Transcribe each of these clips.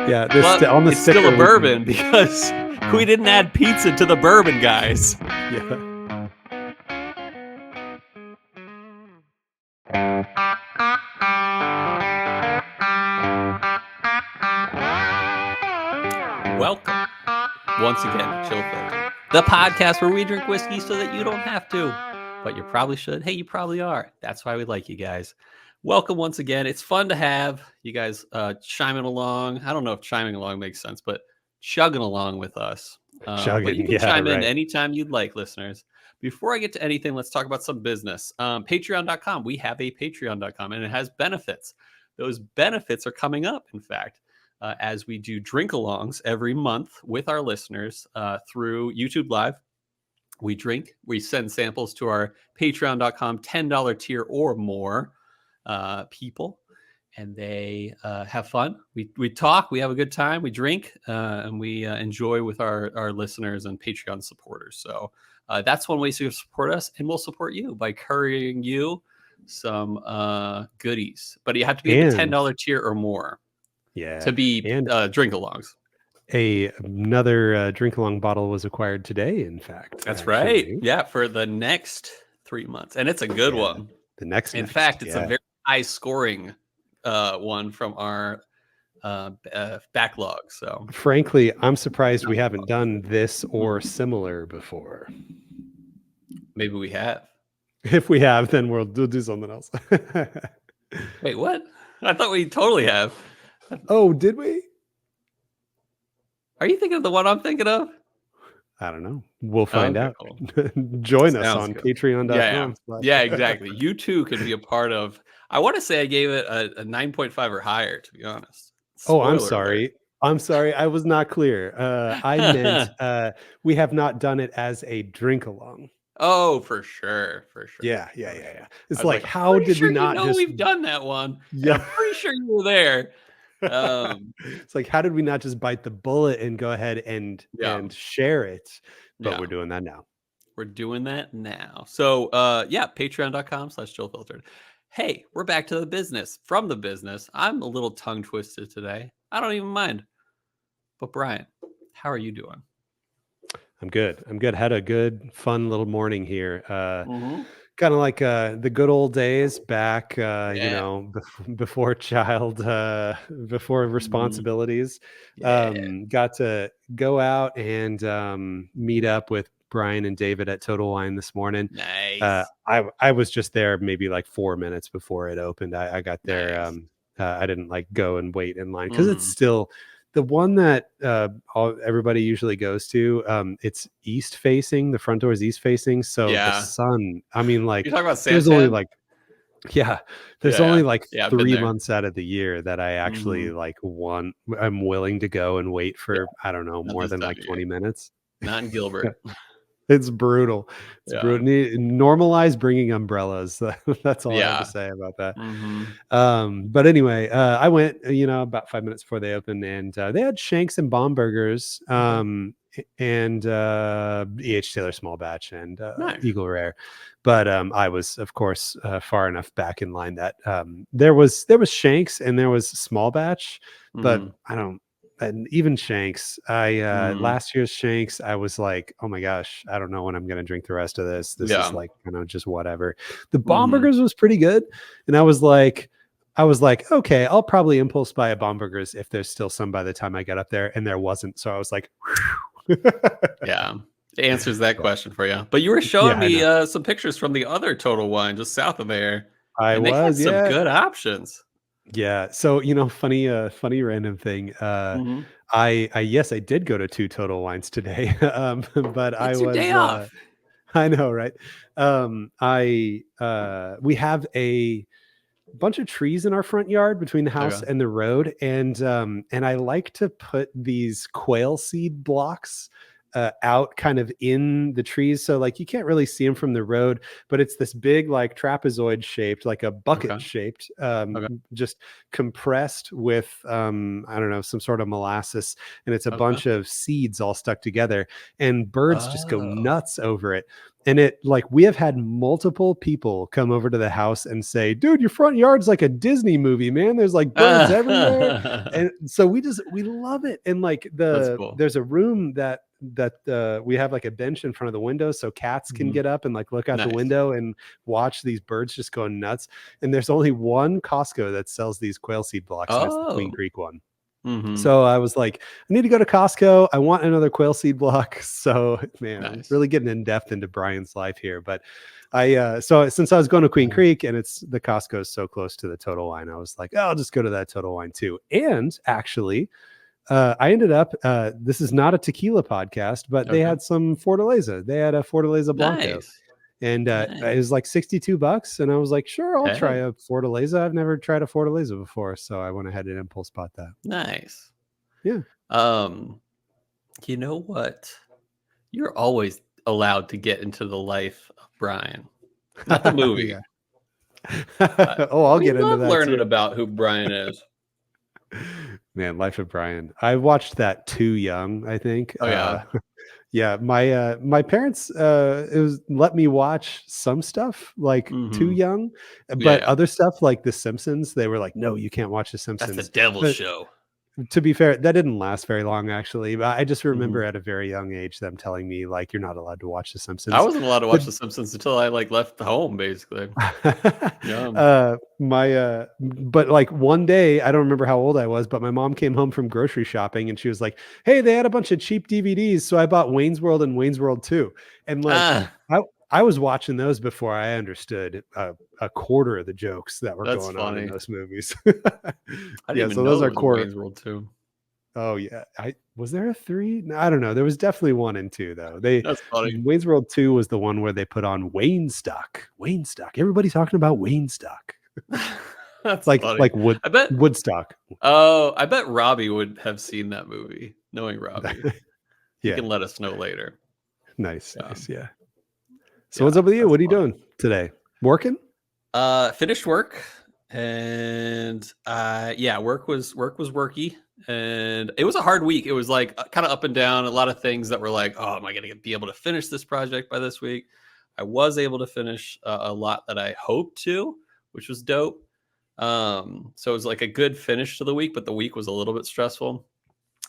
Yeah, on the sticker, still a bourbon because we didn't add pizza to the bourbon, guys. Yeah. Welcome once again to Chill Filter, the podcast where we drink whiskey so that you don't have to, but you probably should. Hey, you probably are. That's why we like you guys. Welcome once again. It's fun to have you guys chiming along. I don't know if chiming along makes sense, but chugging along with us. But you can chime in anytime you'd like, listeners. Before I get to anything, let's talk about some business. Patreon.com. We have a Patreon.com, and it has benefits. Those benefits are coming up, in fact, as we do drink-alongs every month with our listeners through YouTube Live. We drink. We send samples to our Patreon.com $10 tier or more people, and they have fun. We talk. We have a good time. We drink, and we enjoy with our listeners and Patreon supporters. So that's one way to support us, and we'll support you by courieing you some goodies. But you have to be at the $10 tier or more. Yeah, to be drink-alongs. Another drink-along bottle was acquired today, in fact. That's right. Yeah, for the next 3 months. And it's a good one. In fact, it's a very high-scoring one from our backlog. So, frankly, I'm surprised we haven't done this or similar before. Maybe we have. If we have, then we'll do something else. Wait, what? I thought we totally have. Oh, did we? Are you thinking of the one I'm thinking of? I don't know. We'll find out. Cool. Join us on patreon.com. Yeah, exactly. You too can be a part of. I want to say I gave it a 9.5 or higher, to be honest. Spoiler I'm sorry. Alert. I'm sorry. I was not clear. I meant we have not done it as a drink along. Oh, for sure. Yeah. It's like how did we not just? We've done that one. Yeah, I'm pretty sure you were there. It's like how did we not just bite the bullet and go ahead and share it? But we're doing that now. So patreon.com/chillfiltered. Hey, we're back to the business. From the business, I'm a little tongue twisted today. I don't even mind. But Brian, how are you doing? I'm good. Had a good, fun little morning here. Kind of like the good old days back, before before responsibilities. Got to go out and meet up with Brian and David at Total Wine this morning. Nice. I was just there maybe like 4 minutes before it opened. I got there. Nice. I didn't like go and wait in line because it's still the one that everybody usually goes to. It's east facing. The front door is east facing. So the sun, I mean, like you're talking about there's only like, there's only like 3 months out of the year that I actually I'm willing to go and wait for, I don't know, more than like 20 minutes. Not in Gilbert. It's brutal. It's brutal. Normalize bringing umbrellas. That's all I have to say about that. But anyway, I went, about 5 minutes before they opened, and they had Shanks and Bomburgers, and E.H. Taylor small batch and Eagle Rare. But I was, of course, far enough back in line that there was Shanks and there was small batch, but and even Shanks, last year's Shanks, I was like, oh my gosh, I don't know when I'm going to drink the rest of this. This is like, just whatever. The Bomburgers was pretty good. And I was like, okay, I'll probably impulse buy a Bomburgers if there's still some by the time I get up there. And there wasn't. So I was like, yeah, it answers that question for you. But you were showing me some pictures from the other Total Wine just south of there. They had some good options. Yeah. So, funny random thing. I did go to 2 Total Wines today. But I was, day off. I know, right? We have a bunch of trees in our front yard between the house and the road. And I like to put these quail seed blocks out kind of in the trees. So like you can't really see them from the road, but it's this big like trapezoid shaped, like a bucket shaped, just compressed with, I don't know, some sort of molasses. And it's a bunch of seeds all stuck together, and birds just go nuts over it. And it like, we have had multiple people come over to the house and say, dude, your front yard's like a Disney movie, man. There's like birds everywhere. And so we love it. And like there's a room that we have like a bench in front of the window so cats can get up and like look out the window and watch these birds just going nuts. And there's only one Costco that sells these quail seed blocks, and it's the Queen Creek one. So I was like, I need to go to Costco. I want another quail seed block. So man, I'm really getting in depth into Brian's life here. But so since I was going to Queen Creek and the Costco is so close to the Total Wine, I was like, oh, I'll just go to that Total Wine too. And actually, I ended up, this is not a tequila podcast, but they had some Fortaleza. They had a Fortaleza Blanco. And it was like $62. And I was like, sure, I'll try a Fortaleza. I've never tried a Fortaleza before. So I went ahead and impulse bought that. Nice. Yeah. You know what? You're always allowed to get into the life of Brian. Not the movie. I'll get into that. Learning about who Brian is. Man, Life of Brian. I watched that too young, I think. Yeah, my parents let me watch some stuff like too young, but other stuff like The Simpsons, they were like, no, you can't watch The Simpsons. That's the devil's show. To be fair, that didn't last very long, actually. But I just remember at a very young age them telling me like, you're not allowed to watch The Simpsons. I wasn't allowed to watch The Simpsons until I like left home, basically. But like one day, I don't remember how old I was, but my mom came home from grocery shopping and she was like, hey, they had a bunch of cheap DVDs, so I bought Wayne's World and Wayne's World 2. And like I was watching those before I understood a quarter of the jokes that were going on in those movies. I didn't even know those are core. Wayne's World 2. Oh yeah, was there a 3? No, I don't know. There was definitely 1 and 2 though. That's funny. Wayne's World 2 was the one where they put on Wayne stock. Everybody's talking about Wayne stock. That's like funny. Like Woodstock. Oh, I bet Robbie would have seen that movie. Knowing Robbie, he can let us know later. Nice. Yeah. So what's up with you? What are you doing today? Working? Finished work, and work was worky, and it was a hard week. It was like kind of up and down. A lot of things that were like, oh, am I going to be able to finish this project by this week? I was able to finish a lot that I hoped to, which was dope. So it was like a good finish to the week, but the week was a little bit stressful.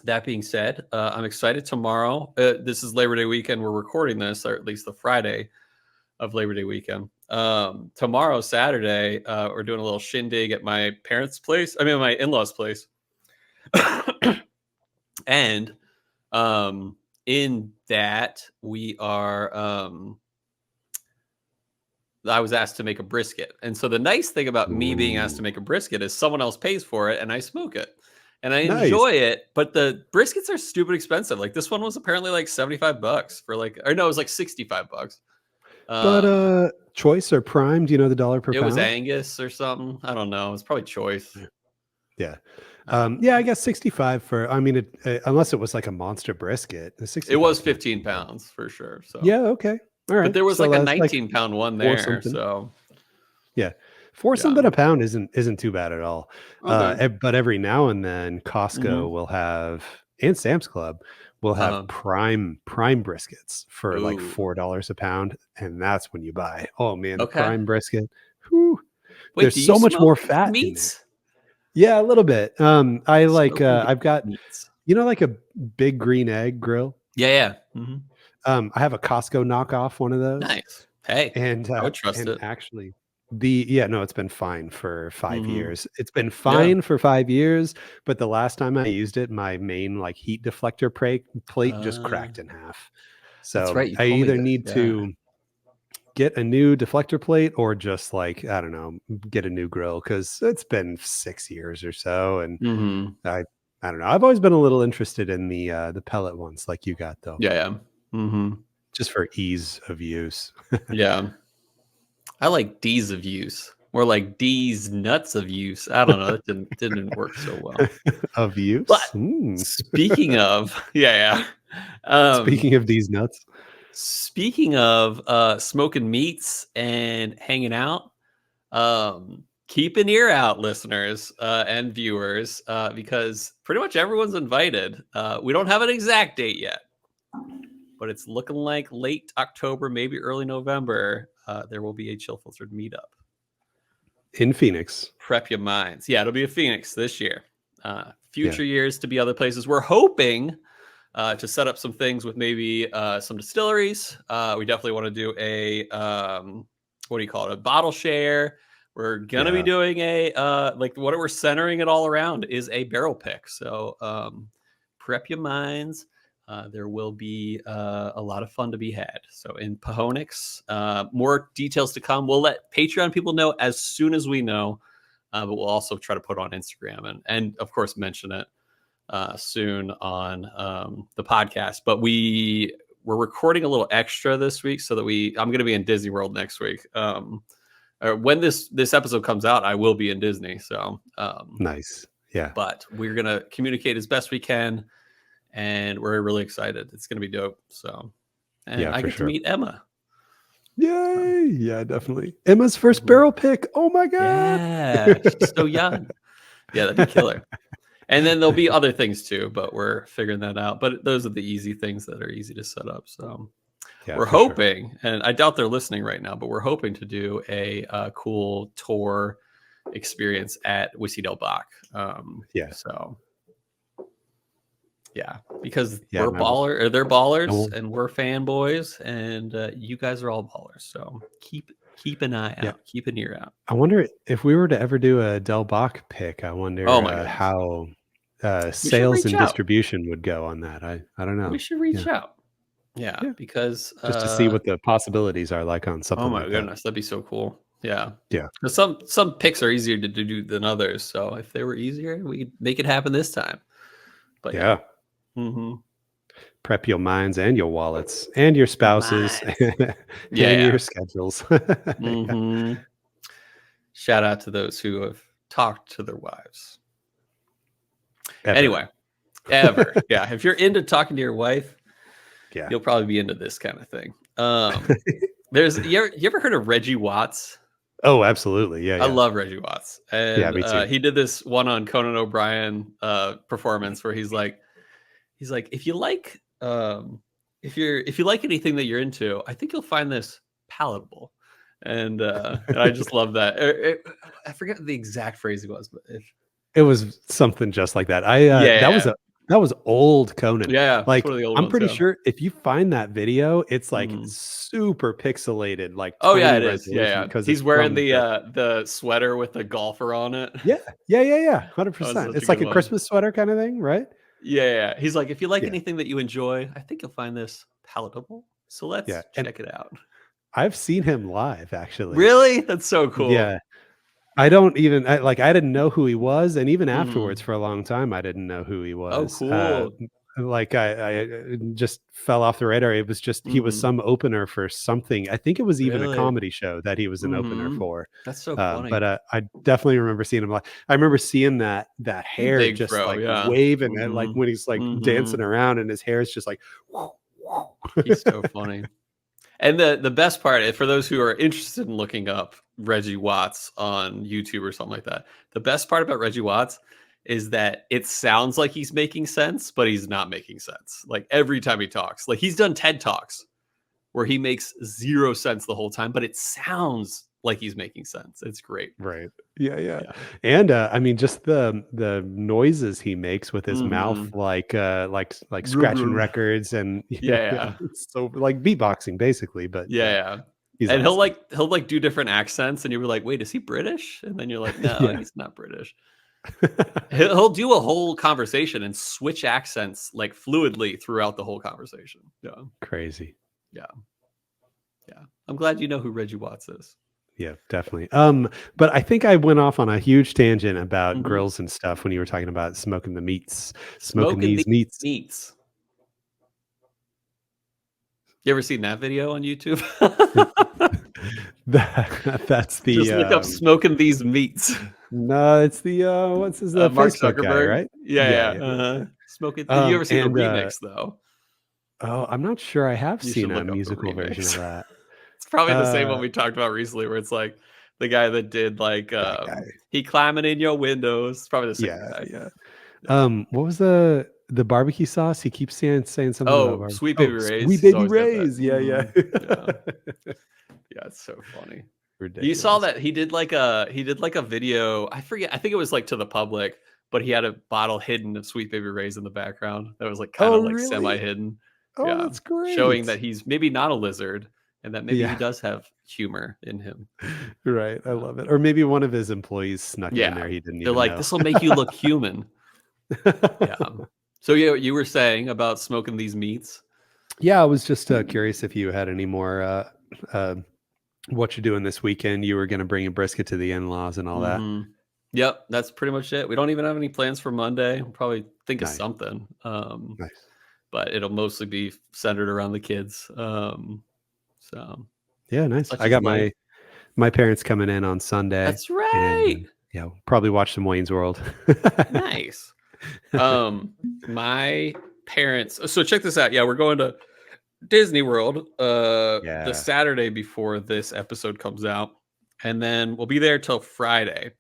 That being said, I'm excited tomorrow. This is Labor Day weekend. We're recording this, or at least the Friday of Labor Day weekend. Tomorrow, Saturday, we're doing a little shindig at my my in-laws' place. And in that, we are I was asked to make a brisket. And so the nice thing about me being asked to make a brisket is someone else pays for it and I smoke it. And I enjoy it, but the briskets are stupid expensive. Like this one was apparently like $75 for it was like $65. But choice or prime? Do you know the dollar per pound? It was Angus or something. I don't know. It's probably choice. Yeah. I guess 65 for. I mean, unless it was like a monster brisket. It was 15 pounds for sure. So yeah, okay, all right. But there was like a 19-pound one there. So yeah, something a pound isn't too bad at all. Okay. But every now and then, Costco will have, and Sam's Club will have prime briskets for like $4 a pound, and that's when you buy. Oh man, the prime brisket. Whew, there's so much more fat meats. Yeah, a little bit. I like. I've got meats. Like a big green egg grill. Yeah. I have a Costco knockoff one of those. Nice. Hey, and I would trust it. Actually, it's been fine for 5 years. It's been fine for 5 years, but the last time I used it, my main like heat deflector plate just cracked in half. So that's right, I either need to get a new deflector plate or just like, I don't know, get a new grill, because it's been 6 years or so. And I don't know. I've always been a little interested in the pellet ones like you got though. Yeah. Just for ease of use. Yeah. I like D's of use. More like D's nuts of use. I don't know. That didn't work so well. Of use. But speaking of, speaking of these nuts. Speaking of smoking meats and hanging out, keep an ear out, listeners and viewers, because pretty much everyone's invited. We don't have an exact date yet, but it's looking like late October, maybe early November. There will be a Chill Filtered meetup in Phoenix. Prep your minds. Yeah, it'll be a Phoenix this year. Future years to be other places. We're hoping to set up some things with maybe some distilleries. We definitely want to do a what do you call it? A bottle share. We're gonna be doing a like what we're centering it all around is a barrel pick. So prep your minds. There will be a lot of fun to be had. So in Pahonix, more details to come. We'll let Patreon people know as soon as we know, but we'll also try to put on Instagram and of course mention it soon on the podcast. But we're recording a little extra this week so that I'm going to be in Disney World next week. When this episode comes out, I will be in Disney. So nice. Yeah. But we're going to communicate as best we can. And we're really excited. It's going to be dope. So, and I get to meet Emma. Yay. Yeah, definitely. Emma's first barrel pick. Oh my God. Yeah. She's so young. Yeah, that'd be killer. And then there'll be other things too, but we're figuring that out. But those are the easy things that are easy to set up. So we're hoping, and I doubt they're listening right now, but we're hoping to do a cool tour experience at Whiskey Del Bach. So yeah, because we're they're ballers and we're fanboys, and you guys are all ballers. So keep an eye out, keep an ear out. I wonder if we were to ever do a Del Bach pick. I wonder how sales and distribution would go on that. I don't know. We should reach out. Yeah, because just to see what the possibilities are like on something. Oh my goodness, that'd be so cool. Yeah. Because some picks are easier to do than others. So if they were easier, we could make it happen this time. But prep your minds and your wallets and your spouses and your schedules. Shout out to those who have talked to their wives. Anyway, if you're into talking to your wife, you'll probably be into this kind of thing. You ever heard of Reggie Watts? Oh, absolutely. Yeah. I love Reggie Watts. And me too. He did this one on Conan O'Brien performance where he's like, if you like anything that you're into, I think you'll find this palatable. And I just love that. I forget the exact phrase it was, but it was something just like that. That was old Conan. Yeah, like I'm pretty sure if you find that video, it's like super pixelated. Like it is. Yeah, because he's wearing the sweater with the golfer on it. Yeah, 100%. It's like a Christmas sweater kind of thing, right? Yeah. He's like, if you like anything that you enjoy, I think you'll find this palatable. So let's check it out. I've seen him live, actually. Really? That's so cool. Yeah. I didn't know who he was, and even afterwards for a long time I didn't know who he was. Oh, cool. I just fell off the radar. It was just he was some opener for something. I think it was even a comedy show that he was an opener for. That's so funny. But I definitely remember seeing him live. I remember seeing that hair big just throw, waving and like when he's like dancing around and his hair is just like he's so funny. And the best part, for those who are interested in looking up Reggie Watts on YouTube or something like that, the best part about Reggie Watts is that it sounds like he's making sense, but he's not making sense. Like every time he talks, like he's done TED Talks where he makes zero sense the whole time, but it sounds like he's making sense. It's great. Right. Yeah. And I mean, just the noises he makes with his mouth, like scratching records and it's so like beatboxing basically, but and awesome. he'll do different accents and you'll be like, wait, is he British? And then you're like, no, he's not British. He'll do a whole conversation and switch accents like fluidly throughout the whole conversation. Yeah. Crazy. Yeah. I'm glad you know who Reggie Watts is. Yeah, definitely. But I think I went off on a huge tangent about grills and stuff when you were talking about smoking the meats, smoking these meats. You ever seen that video on YouTube? That's the just look up smoking these meats. No, it's the what's his Mark Facebook guy, Zuckerberg. right? Yeah. Smoking. Did you ever see the remix though? Oh, I'm not sure. I have You seen should a look up the musical version remix. of that. It's probably the same one we talked about recently, where it's like the guy that did like that guy. he climbing in your windows. It's probably the same guy. Yeah. What was the barbecue sauce? He keeps saying something about barbecue. Sweet Baby Ray's. Sweet Baby Ray's. Yeah. Yeah, it's so funny. Ridiculous. You saw that he did like a video. I forget. I think it was like to the public, but he had a bottle hidden of Sweet Baby Ray's in the background. That was like kind of like really? semi-hidden. Oh, that's great. Showing that he's maybe not a lizard and that maybe he does have humor in him. Right. I love it. Or maybe one of his employees snuck in there. He didn't even know. This will make you look human. So you were saying about smoking these meats? Yeah, I was just curious if you had any more what you're doing this weekend. You were going to bring a brisket to the in-laws and all that. Yep, that's pretty much it. We don't even have any plans for Monday. We'll probably think of something. Nice. But it'll mostly be centered around the kids. So yeah, nice. I got my parents coming in on Sunday. That's right. And, yeah, we'll probably watch some Wayne's World. Nice. My parents. So check this out. Yeah, we're going to Disney World the Saturday before this episode comes out, and then we'll be there till Friday.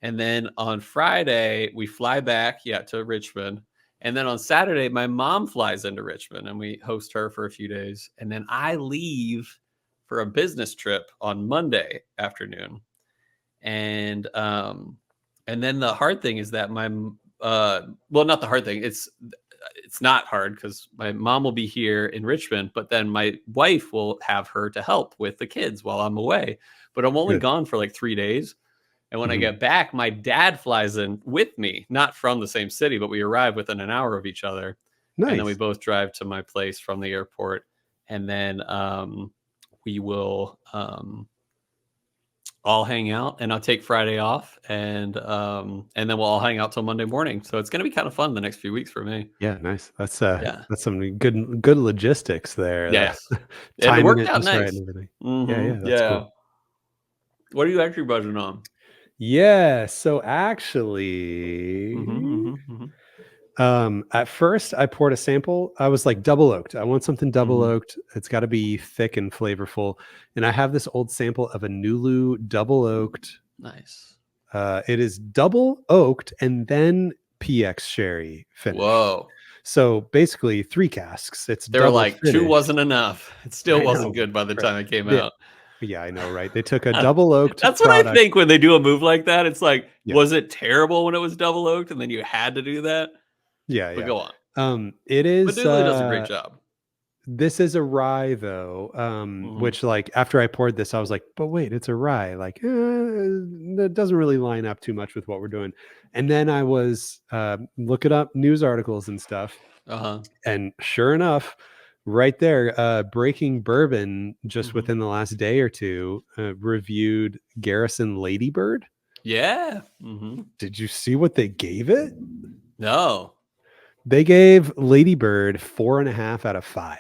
And then on Friday we fly back to Richmond, and then on Saturday my mom flies into Richmond and we host her for a few days, and then I leave for a business trip on Monday afternoon. And then the hard thing is that not the hard thing, it's not hard because my mom will be here in Richmond, but then my wife will have her to help with the kids while I'm away. But I'm only gone for like 3 days. And when I get back, my dad flies in with me, not from the same city, but we arrive within an hour of each other. Nice. And then we both drive to my place from the airport. And then we will all hang out, and I'll take Friday off, and then we'll all hang out till Monday morning. So it's going to be kind of fun the next few weeks for me. Yeah, nice. That's some good logistics there. Yeah, and it worked out nice. Right and everything. That's cool. What are you actually budgeting on? Yeah, so actually, at first I poured a sample. I was like double oaked. I want something double oaked. It's got to be thick and flavorful. And I have this old sample of a Nulu double oaked. Nice. It is double oaked and then PX sherry finish. Whoa. So basically 3 casks. They were like finished. 2 wasn't enough. It still wasn't good by the time it came out. Yeah, I know, right? They took a double oaked. That's what I think when they do a move like that. It's like, was it terrible when it was double oaked and then you had to do that? Yeah. But go on. It is. But Nulu does a great job. This is a rye though, which like after I poured this, I was like, but wait, it's a rye. Like, that doesn't really line up too much with what we're doing. And then I was looking up news articles and stuff. And sure enough, right there, Breaking Bourbon just within the last day or two reviewed Garrison Ladybird. Yeah. Did you see what they gave it? No. They gave Ladybird 4.5 out of 5.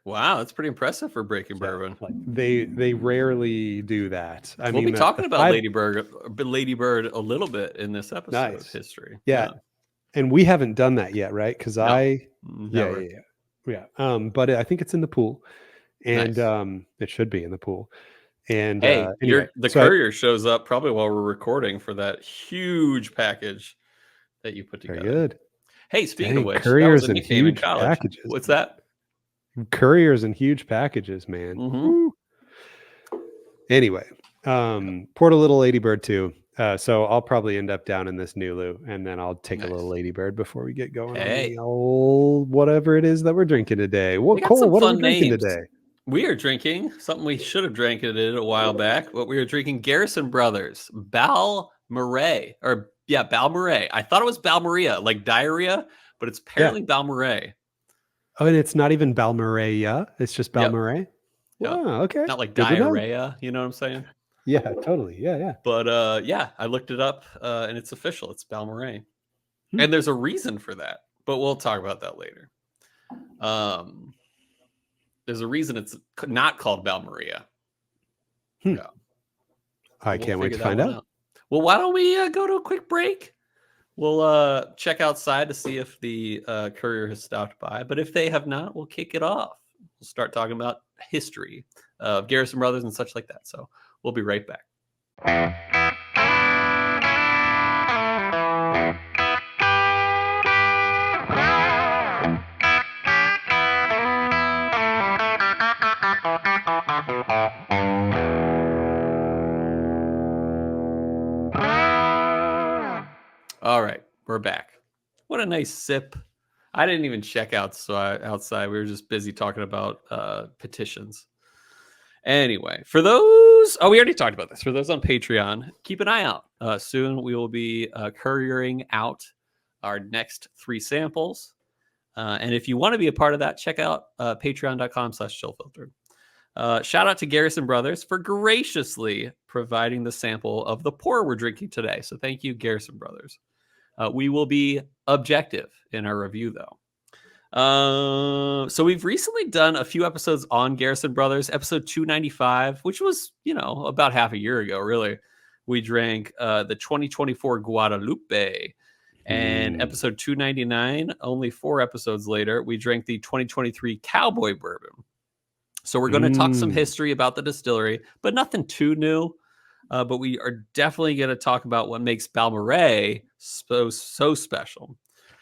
Wow, that's pretty impressive for Breaking Bourbon. Like they rarely do that. We'll be talking about Ladybird a little bit in this episode of history. Yeah. And we haven't done that yet, right? Because Yeah. But I think it's in the pool, and it should be in the pool. And anyway, the courier shows up probably while we're recording for that huge package that you put together. Very good. Hey, speaking of which, couriers and huge packages. What's that? Couriers and huge packages, man. Anyway, poured a little Ladybird too. So I'll probably end up down in this Nulu, and then I'll take a little Ladybird before we get going on the old whatever it is that we're drinking today. Cole, what are we drinking today? We are drinking something we should have drank it a while back, but we are drinking Garrison Brothers Balmorhea, Balmorhea. I thought it was Balmorhea, like diarrhea, but it's apparently Balmorhea. Oh, and it's not even Balmorhea. It's just Balmorhea. Yep. Oh, okay. Not like diarrhea. You know what I'm saying? Yeah, totally. Yeah. But I looked it up and it's official. It's Balmorhea. And there's a reason for that, but we'll talk about that later. There's a reason it's not called Balmorhea. Yeah. I can't wait to find out. Well, why don't we go to a quick break? We'll check outside to see if the courier has stopped by. But if they have not, we'll kick it off. We'll start talking about history of Garrison Brothers and such like that. So we'll be right back. All right, we're back. What a nice sip. I didn't even check outside. We were just busy talking about petitions. Anyway, for those... Oh, we already talked about this. For those on Patreon, keep an eye out. Soon we will be couriering out our next 3 samples. And if you want to be a part of that, check out patreon.com/chillfilter. Shout out to Garrison Brothers for graciously providing the sample of the pour we're drinking today. So thank you, Garrison Brothers. We will be objective in our review, though. So we've recently done a few episodes on Garrison Brothers. Episode 295, which was, about half a year ago, really. We drank the 2024 Guadalupe. And episode 299, only 4 episodes later, we drank the 2023 Cowboy Bourbon. So we're going to talk some history about the distillery, but nothing too new. But we are definitely going to talk about what makes Balmorhea so special.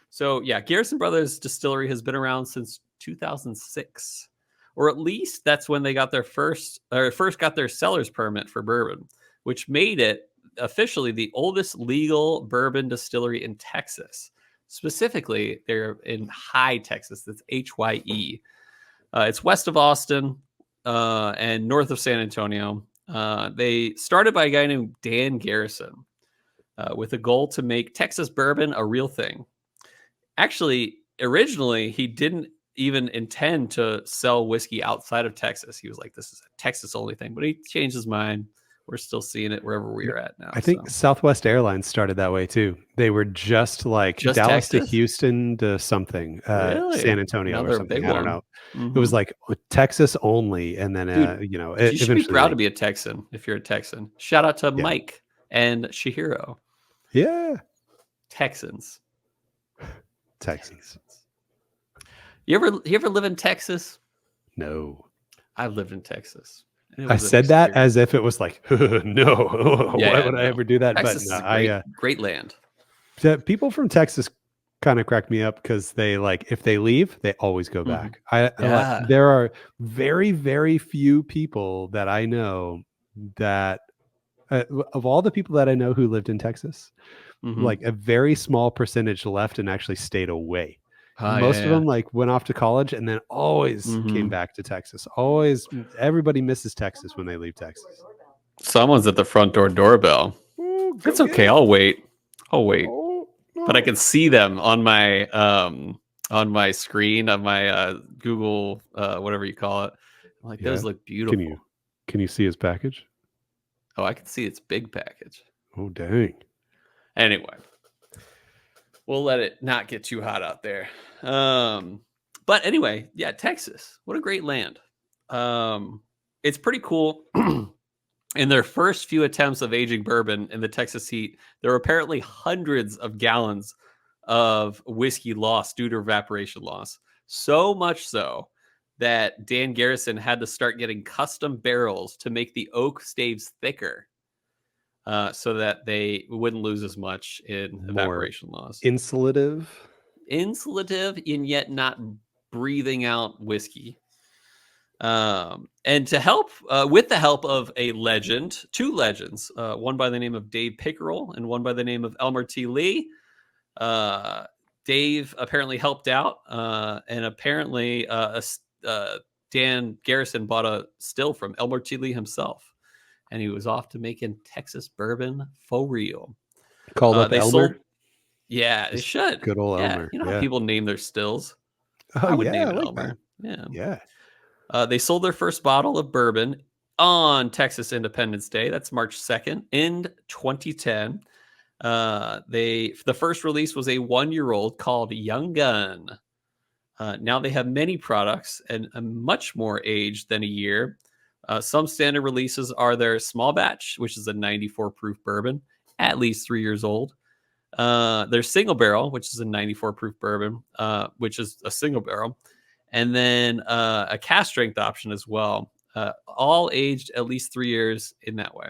So yeah, Garrison Brothers Distillery has been around since 2006, or at least that's when they got their first got their seller's permit for bourbon, which made it officially the oldest legal bourbon distillery in Texas. Specifically, they're in Hye, Texas. That's HYE. It's west of Austin and north of San Antonio. They started by a guy named Dan Garrison with a goal to make Texas bourbon a real thing. Actually, originally, he didn't even intend to sell whiskey outside of Texas. He was like, this is a Texas only thing, but he changed his mind. We're still seeing it wherever we're at now. I think Southwest Airlines started that way too. They were just like Dallas Texas? to Houston to something, Really? San Antonio or something. I don't know. Mm-hmm. It was like Texas only, and then you should be proud to be a Texan if you're a Texan. Shout out to Mike and Shihiro. Yeah, Texans. You ever live in Texas? No, I've lived in Texas. I said that as if it was like, no, why would I ever do that? Texas is great land. People from Texas kind of crack me up because they if they leave, they always go back. There are very, very few people that I know that of all the people that I know who lived in Texas, like a very small percentage left and actually stayed away. Most of them went off to college and then always came back to Texas. Always, everybody misses Texas when they leave Texas. Someone's at the front door doorbell. It's okay. I'll wait. But I can see them on my screen, on my Google, whatever you call it. I'm like, those look beautiful. Can you see his package? Oh, I can see its big package. Oh, dang. Anyway, we'll let it not get too hot out there. But anyway, Texas. What a great land. It's pretty cool. In their first few attempts of aging bourbon in the Texas heat, there were apparently hundreds of gallons of whiskey lost due to evaporation loss. So much so that Dan Garrison had to start getting custom barrels to make the oak staves thicker. So that they wouldn't lose as much in evaporation loss. Insulative, and yet not breathing out whiskey. And to help, with the help of two legends, one by the name of Dave Pickerel and one by the name of Elmer T. Lee. Dave apparently helped out, and apparently Dan Garrison bought a still from Elmer T. Lee himself. And he was off to making Texas bourbon for real. Called up Elmer? They should. Good old Elmer. You know how people name their stills? Oh, I would name it Elmer. That. Yeah. They sold their first bottle of bourbon on Texas Independence Day. That's March 2nd in 2010. The first release was a 1-year-old called Young Gun. Now they have many products and much more aged than a year. Some standard releases are their small batch, which is a 94 proof bourbon, at least 3 years old. Their single barrel, which is a 94 proof bourbon, which is a single barrel. And then a cask strength option as well, all aged at least 3 years in that way.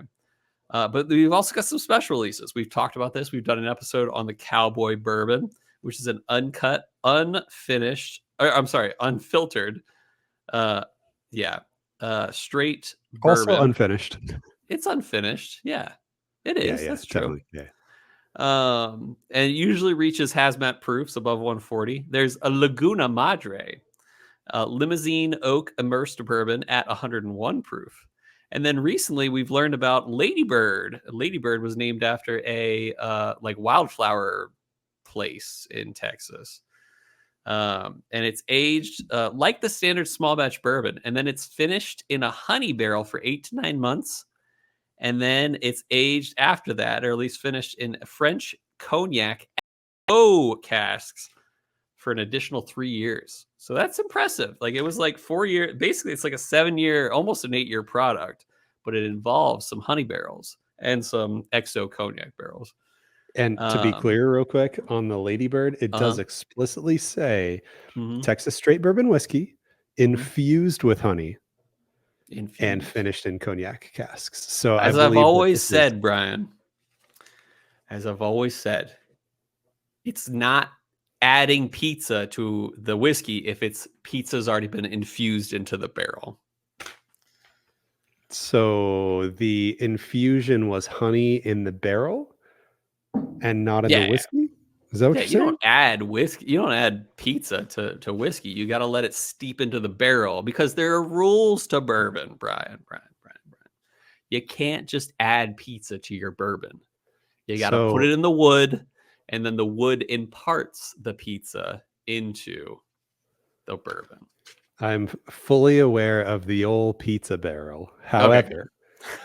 But we've also got some special releases. We've talked about this. We've done an episode on the Cowboy Bourbon, which is an uncut, unfinished, unfiltered, straight bourbon. Also unfinished. It's unfinished. Yeah, it is. That's true. Yeah. And it usually reaches hazmat proofs above 140. There's a Laguna Madre, limousine oak immersed bourbon at 101 proof. And then recently we've learned about Ladybird. Ladybird was named after a wildflower place in Texas. And it's aged like the standard small batch bourbon. And then it's finished in a honey barrel for 8 to 9 months. And then it's aged after that, or at least finished in French cognac casks for an additional 3 years. So that's impressive. Like it was like 4 years. Basically, it's like a 7-year, almost an 8-year product, but it involves some honey barrels and some XO cognac barrels. And to be clear, real quick, on the Ladybird, it does explicitly say Texas straight bourbon whiskey infused with honey. And finished in cognac casks. So as I've always said, Brian, as I've always said, it's not adding pizza to the whiskey if pizza's already been infused into the barrel. So the infusion was honey in the barrel and not in the whiskey? Is that what you're saying? You don't add whiskey. You don't add pizza to whiskey. You got to let it steep into the barrel because there are rules to bourbon, Brian. You can't just add pizza to your bourbon. You got to put it in the wood, and then the wood imparts the pizza into the bourbon. I'm fully aware of the old pizza barrel. However,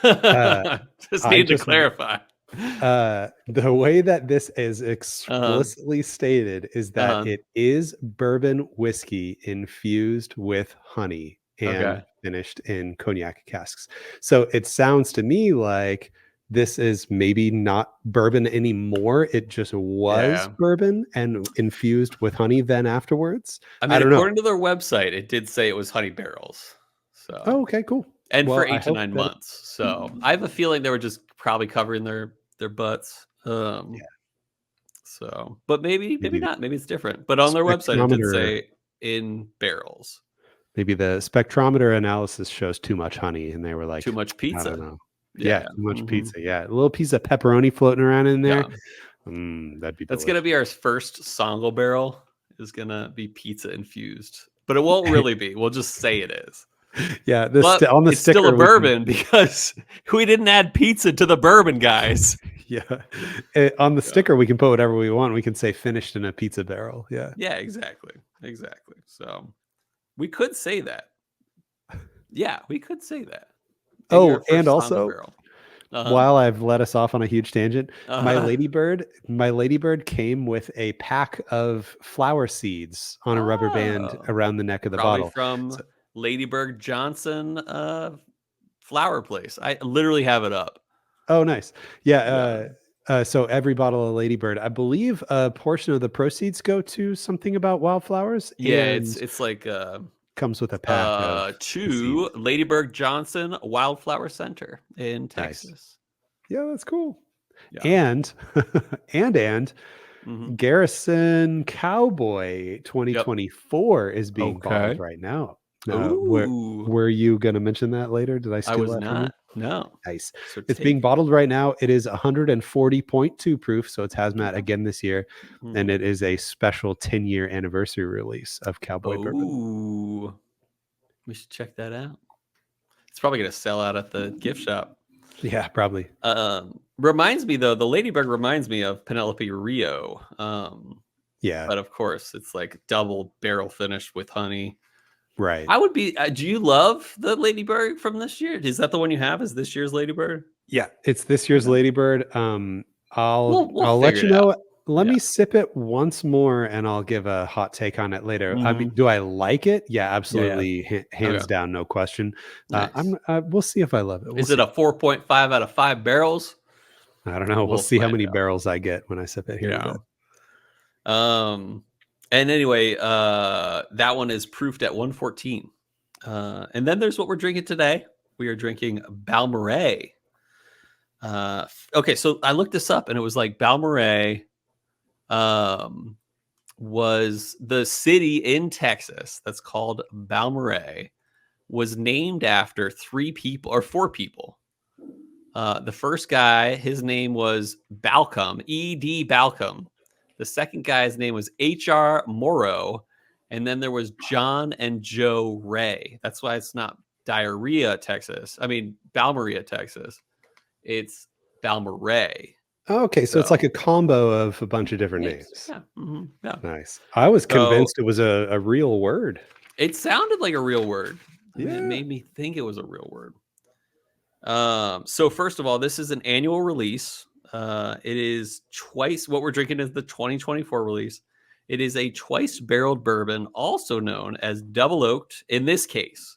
just need to clarify. The way that this is explicitly stated is that it is bourbon whiskey infused with honey and finished in cognac casks. So it sounds to me like this is maybe not bourbon anymore. It just was bourbon and infused with honey then afterwards. I mean, according to their website, it did say it was honey barrels. So okay, cool. And for 8 to 9 months. So I have a feeling they were just probably covering their butts. So, but maybe not. Maybe it's different. But on their website, it did say in barrels. Maybe the spectrometer analysis shows too much honey, and they were like, too much pizza. I don't know. Yeah, too much pizza. Yeah, a little piece of pepperoni floating around in there. That'd be. That's gonna be our first Songle barrel. Is gonna be pizza infused, but it won't really be. We'll just say it is. Yeah, on the it's sticker, still a bourbon because we didn't add pizza to the bourbon, guys. Yeah, on the sticker we can put whatever we want. We can say finished in a pizza barrel. Yeah. Yeah, exactly. So we could say that. Yeah, we could say that. Oh, and also, while I've let us off on a huge tangent, my Ladybird came with a pack of flower seeds on a rubber band around the neck of the bottle from Ladybird Johnson flower place. I literally have it up. Oh, nice. Yeah. So every bottle of Ladybird, I believe a portion of the proceeds go to something about wildflowers. Yeah, it's like comes with a pack to Ladybird Johnson Wildflower Center in Texas. Nice. Yeah, that's cool. Yeah. And Garrison Cowboy 2024 is being bottled right now. Were you going to mention that later? Did I steal I was that not. from you? No. Nice. It's being bottled right now. It is 140.2 proof, so it's hazmat again this year, and it is a special 10-year anniversary release of Cowboy Bourbon. Ooh, we should check that out. It's probably going to sell out at the gift shop. Yeah, probably. Reminds me though, the Ladybird reminds me of Penelope Rio. Yeah, but of course, it's like double barrel finished with honey. Right. I would be. Do you love the Ladybird from this year? Is that the one you have? Is this year's Ladybird? Yeah, it's this year's Ladybird. I'll let you know. let me sip it once more, and I'll give a hot take on it later. I mean, do I like it? Yeah, absolutely, hands down, no question. Nice. We'll see if I love it. Is it a 4.5 out of 5 barrels? I don't know. We'll see how many barrels I get when I sip it here in a bit. And anyway, that one is proofed at 114. And then there's what we're drinking today. We are drinking Balmorhea. Okay, so I looked this up, and it was like Balmorhea was the city in Texas that's called Balmorhea, was named after 4 people. The first guy, his name was Balcom, E.D. Balcom. The second guy's name was H.R. Morrow. And then there was John and Joe Ray. That's why it's not Balmorhea, Texas. It's Balmorhea. Okay, so it's like a combo of a bunch of different names. Yeah. Mm-hmm. Yeah. Nice. I was convinced it was a real word. It sounded like a real word. Yeah. It made me think it was a real word. So first of all, this is an annual release. It is twice. What we're drinking is the 2024 release. It is a twice barreled bourbon, also known as double oaked in this case,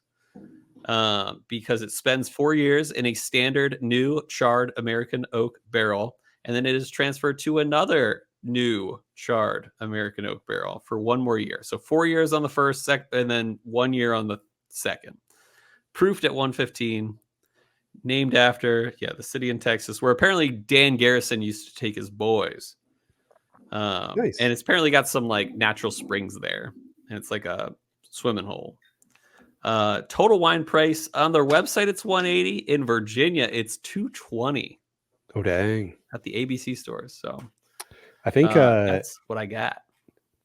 because it spends 4 years in a standard new charred American oak barrel, and then it is transferred to another new charred American oak barrel for 1 more year. So 4 years on the first, and then 1 year on the second. Proofed at 115. Named after, the city in Texas where apparently Dan Garrison used to take his boys. Nice. And it's apparently got some like natural springs there, and it's like a swimming hole. Total wine price on their website, it's $180. In Virginia, it's $220. Oh, dang. At the ABC stores. So I think that's what I got.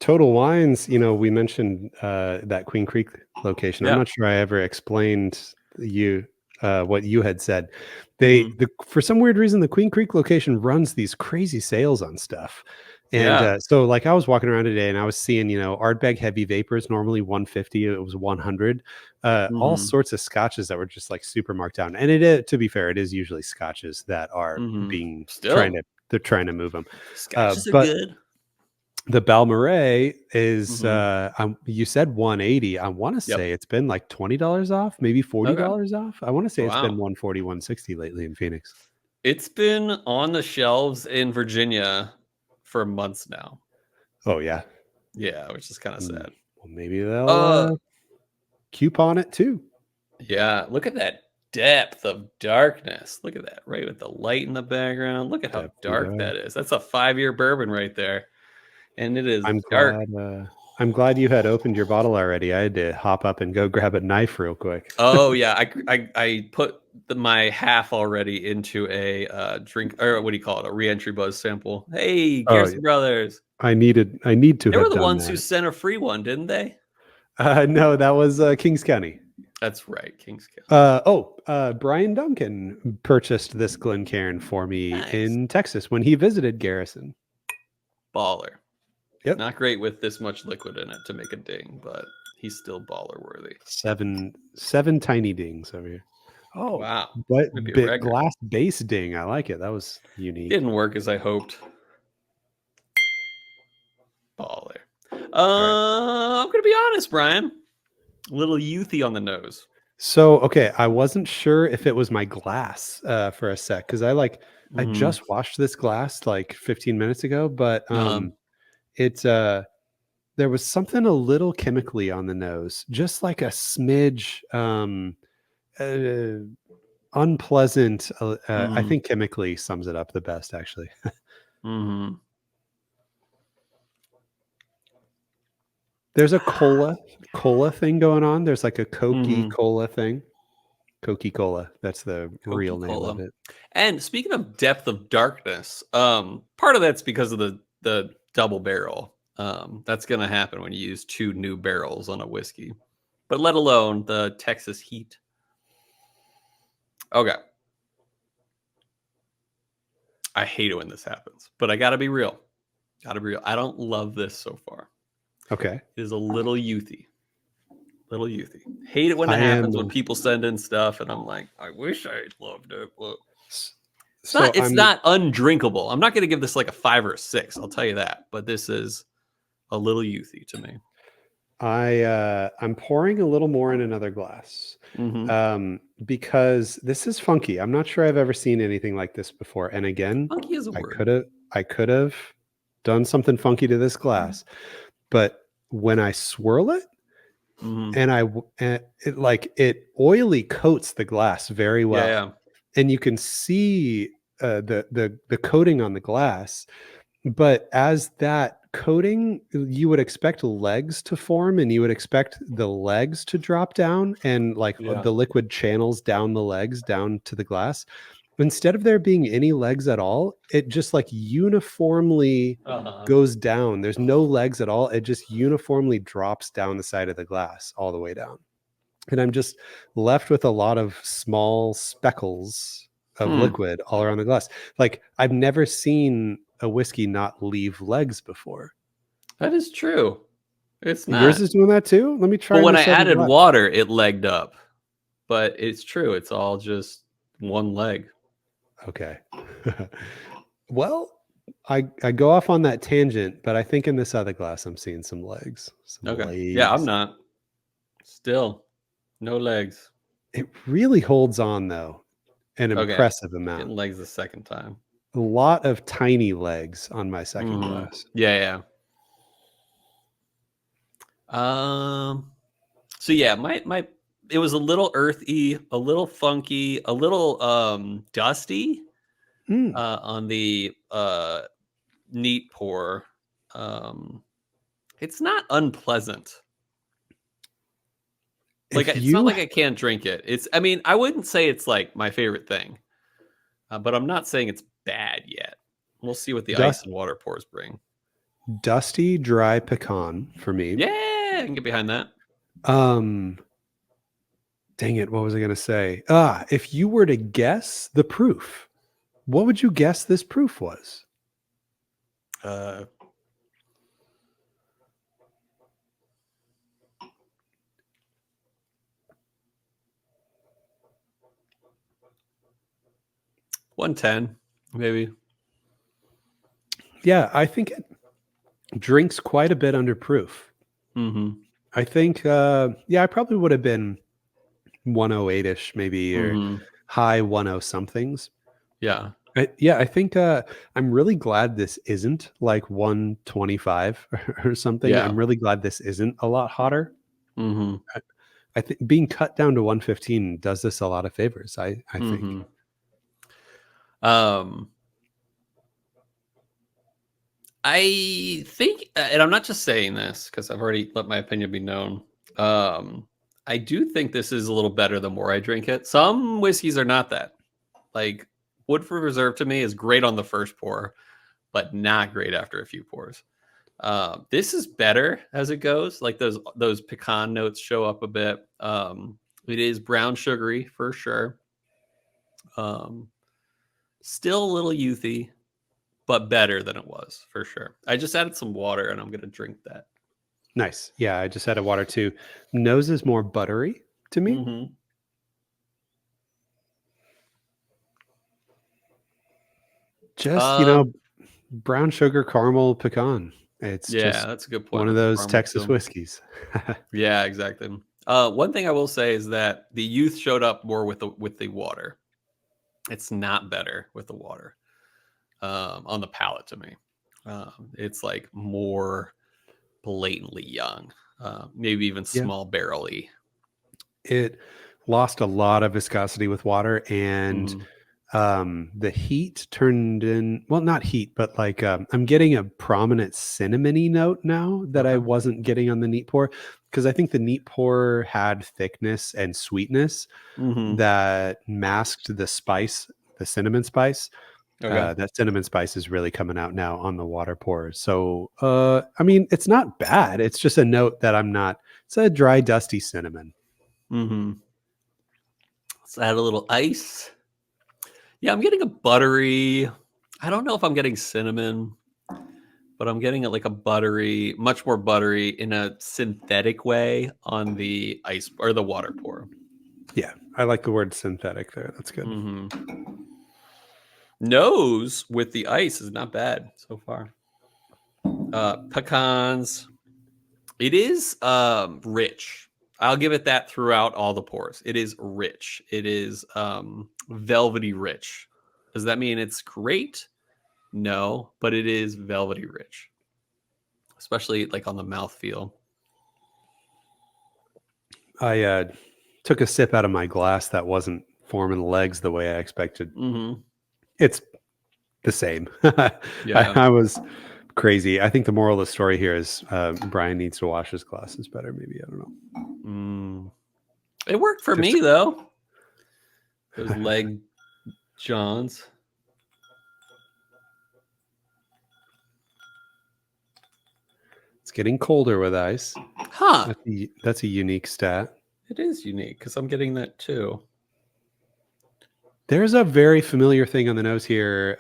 Total Wines, we mentioned that Queen Creek location. I'm not sure I ever explained what you had said. For some weird reason, the Queen Creek location runs these crazy sales on stuff. And so like I was walking around today and I was seeing, Ardbeg Heavy Vapors, normally 150, it was 100. All sorts of scotches that were just like super marked down. And to be fair, it is usually scotches that are being they're trying to move them. Scotches are good. The Balmorhea is you said 180. I want to say it's been like $20 off, maybe $40 off. I want to say it's been 140, 160 lately in Phoenix. It's been on the shelves in Virginia for months now. Oh yeah. Yeah, which is kind of sad. Well, maybe they'll coupon it too. Yeah, look at that depth of darkness. Look at that, right with the light in the background. Look at how dark that is. That's a 5-year bourbon right there. And it is dark. I'm glad you had opened your bottle already. I had to hop up and go grab a knife real quick. Oh yeah, I put my half already into a drink, or what do you call it, a re-entry buzz sample. Hey, Garrison Brothers. I need to. They were the ones who sent a free one, didn't they? No, that was Kings County. That's right, Kings County. Brian Duncan purchased this Glencairn for me in Texas when he visited Garrison. Baller. Yep. Not great with this much liquid in it to make a ding, but he's still baller worthy. 7 tiny dings over here. Oh wow! But glass base ding, I like it. That was unique. Didn't work as I hoped. Baller. I'm gonna be honest, Brian. A little youthy on the nose. So okay, I wasn't sure if it was my glass for a sec because I just washed this glass like 15 minutes ago, but it's there was something a little chemically on the nose, just like a smidge unpleasant. I think chemically sums it up the best, actually. There's a cola thing going on. There's like a Coca-Cola thing. Coca-Cola. That's the real name of it. And speaking of depth of darkness, part of that's because of the double barrel. That's going to happen when you use 2 new barrels on a whiskey, but let alone the Texas heat. Okay. I hate it when this happens, but I got to be real. I don't love this so far. Okay. It is a little youthy. Hate it when it happens when people send in stuff and I'm like, I wish I loved it. But... It's not undrinkable. I'm not going to give this like a 5 or a 6. I'll tell you that. But this is a little youthy to me. I'm pouring a little more in another glass because this is funky. I'm not sure I've ever seen anything like this before. And again, funky is a word. I could have done something funky to this glass, but when I swirl it, and it oily coats the glass very well. Yeah. And you can see the coating on the glass. But as that coating, you would expect legs to form, and you would expect the legs to drop down and the liquid channels down the legs down to the glass. Instead of there being any legs at all, it just like uniformly goes down. There's no legs at all. It just uniformly drops down the side of the glass all the way down. And I'm just left with a lot of small speckles of liquid all around the glass. Like I've never seen a whiskey not leave legs before. That is true. It's not. Yours is doing that too? Let me try. Well, when I added water, it legged up. But it's true. It's all just one leg. Okay. Well, I go off on that tangent, but I think in this other glass I'm seeing some legs. Legs. Yeah, I'm not. Still, no legs. It really holds on though. An impressive amount. Getting legs the second time. A lot of tiny legs on my second glass. Yeah. So yeah, my it was a little earthy, a little funky, a little dusty on the neat pour. It's not unpleasant. It's not like I can't drink it. I mean, I wouldn't say it's like my favorite thing, but I'm not saying it's bad yet. We'll see what the ice and water pours bring. Dusty, dry pecan for me. Yeah, I can get behind that. Dang it, what was I going to say? If you were to guess the proof, what would you guess this proof was? 110, maybe. Yeah, I think it drinks quite a bit under proof. I think, I probably would have been 108-ish maybe, or high 10 somethings. Yeah. I think I'm really glad this isn't like 125 or something. Yeah. I'm really glad this isn't a lot hotter. I think being cut down to 115 does this a lot of favors, I think. I think, and I'm not just saying this because I've already let my opinion be known. I do think this is a little better the more I drink it. Some whiskeys are not that. Like Woodford Reserve to me is great on the first pour, but not great after a few pours. This is better as it goes. Like those pecan notes show up a bit. It is brown sugary for sure. Still a little youthy, but better than it was for sure. I just added some water and I'm going to drink that. Nice. Yeah, I just added water too. Nose is more buttery to me. Just, brown sugar, caramel, pecan. It's just that's a good point. One of those Texas whiskeys. Yeah, exactly. One thing I will say is that the youth showed up more with the water. It's not better with the water on the palate to me. It's like more blatantly young, maybe even small barrel-y. It lost a lot of viscosity with water, and the heat turned in, well, not heat, but like I'm getting a prominent cinnamony note now that I wasn't getting on the neat pour, because I think the neat pour had thickness and sweetness that masked the spice, the cinnamon spice. That cinnamon spice is really coming out now on the water pour. So, I mean, it's not bad. It's just a note that it's a dry, dusty cinnamon. Let's add a little ice. Yeah, I'm getting a buttery. I don't know if I'm getting cinnamon, but I'm getting like a buttery, much more buttery in a synthetic way on the ice or the water pour. Yeah, I like the word synthetic there. That's good. Nose with the ice is not bad so far. Pecans. It is rich. I'll give it that throughout all the pours. It is rich. It is velvety rich. Does that mean it's great? No, but it is velvety rich, especially like on the mouthfeel. I took a sip out of my glass that wasn't forming legs the way I expected. Mm-hmm. It's the same. Yeah. I was crazy. I think the moral of the story here is Brian needs to wash his glasses better. Maybe, I don't know. It worked for me though. Those leg Johns. It's getting colder with ice. Huh. That's a unique stat. It is unique because I'm getting that too. There's a very familiar thing on the nose here.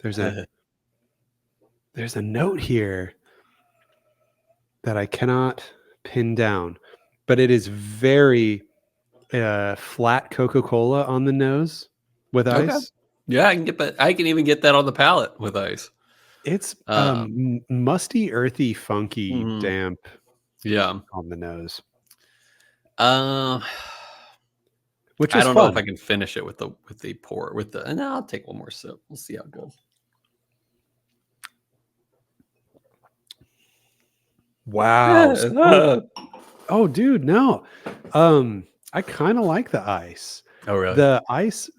There's a note here that I cannot pin down, but it is very flat Coca-Cola on the nose with ice. Yeah, I can even get that on the palate with ice. It's musty, earthy, funky, damp. Yeah, on the nose. Which is I don't know if I can finish it with the pour with the. And I'll take one more sip. We'll see how it goes. Wow. Oh, dude, no. I kind of like the ice. Oh, really? The ice,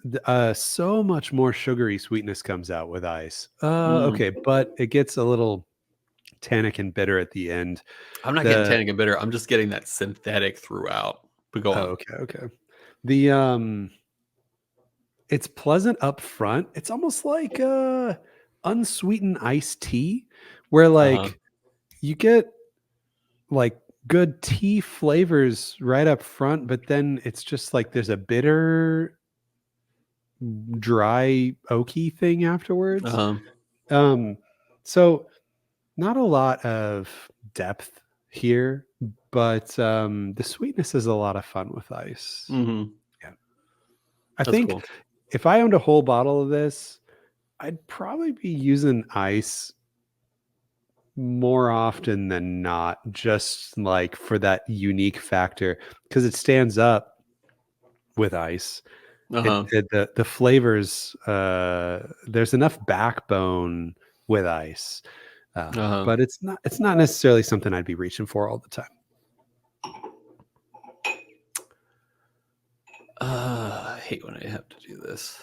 so much more sugary sweetness comes out with ice. Okay, but it gets a little tannic and bitter at the end. I'm not getting tannic and bitter. I'm just getting that synthetic throughout. But go on. Okay. The it's pleasant up front. It's almost like unsweetened iced tea, where like you get like good tea flavors right up front, but then it's just like there's a bitter, dry, oaky thing afterwards. So not a lot of depth here, but the sweetness is a lot of fun with ice. Yeah, I think cool. If I owned a whole bottle of this, I'd probably be using ice more often than not, just like for that unique factor, because it stands up with ice. The flavors, there's enough backbone with ice, but it's not necessarily something I'd be reaching for all the time. I hate when I have to do this.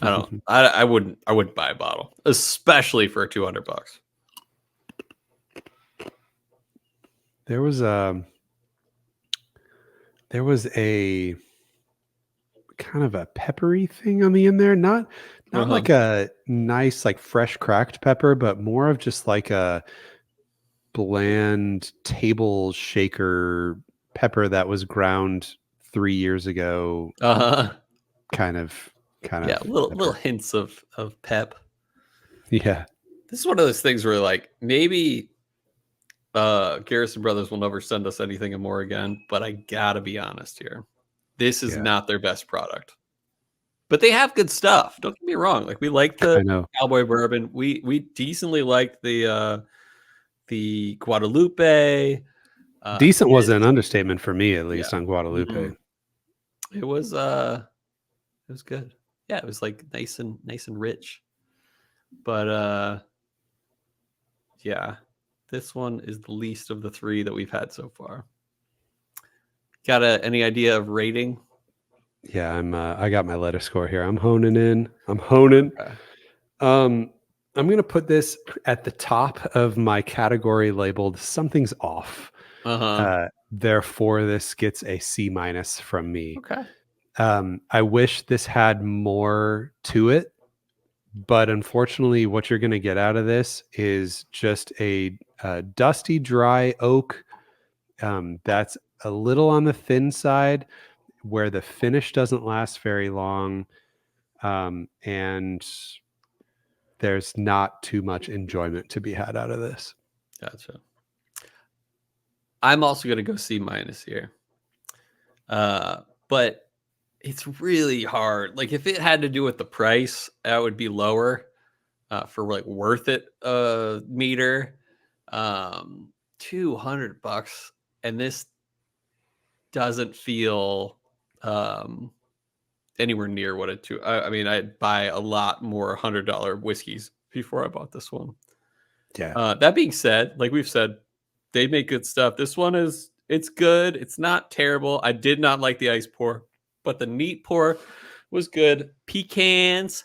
I wouldn't buy a bottle, especially for $200. There was a kind of a peppery thing on the end there, not like a nice like fresh cracked pepper, but more of just like a bland table shaker pepper that was ground 3 years ago. Kind of yeah, little hints of pep. Yeah, this is one of those things where like maybe Garrison Brothers will never send us anything more again, but I gotta be honest here, this is not their best product, but they have good stuff. Don't get me wrong, like we like the Cowboy Bourbon. We decently liked the Guadalupe. Decent was an understatement for me, at least on Guadalupe. It was good. Yeah, it was like nice and rich. But yeah, this one is the least of the three that we've had so far. Got any idea of rating? Yeah, I got my letter score here. I'm honing in. Okay. I'm gonna put this at the top of my category labeled "Something's Off." Therefore, this gets a C- from me. Okay. I wish this had more to it, but unfortunately, what you're going to get out of this is just a dusty, dry oak that's a little on the thin side, where the finish doesn't last very long, and there's not too much enjoyment to be had out of this. Gotcha. I'm also going to go C- here. But it's really hard. Like if it had to do with the price, that would be lower for like worth it meter. $200, and this doesn't feel anywhere near what it to. I mean, I'd buy a lot more $100 whiskeys before I bought this one. Yeah. That being said, like we've said, they make good stuff. This one it's good. It's not terrible. I did not like the ice pour, but the neat pour was good. Pecans,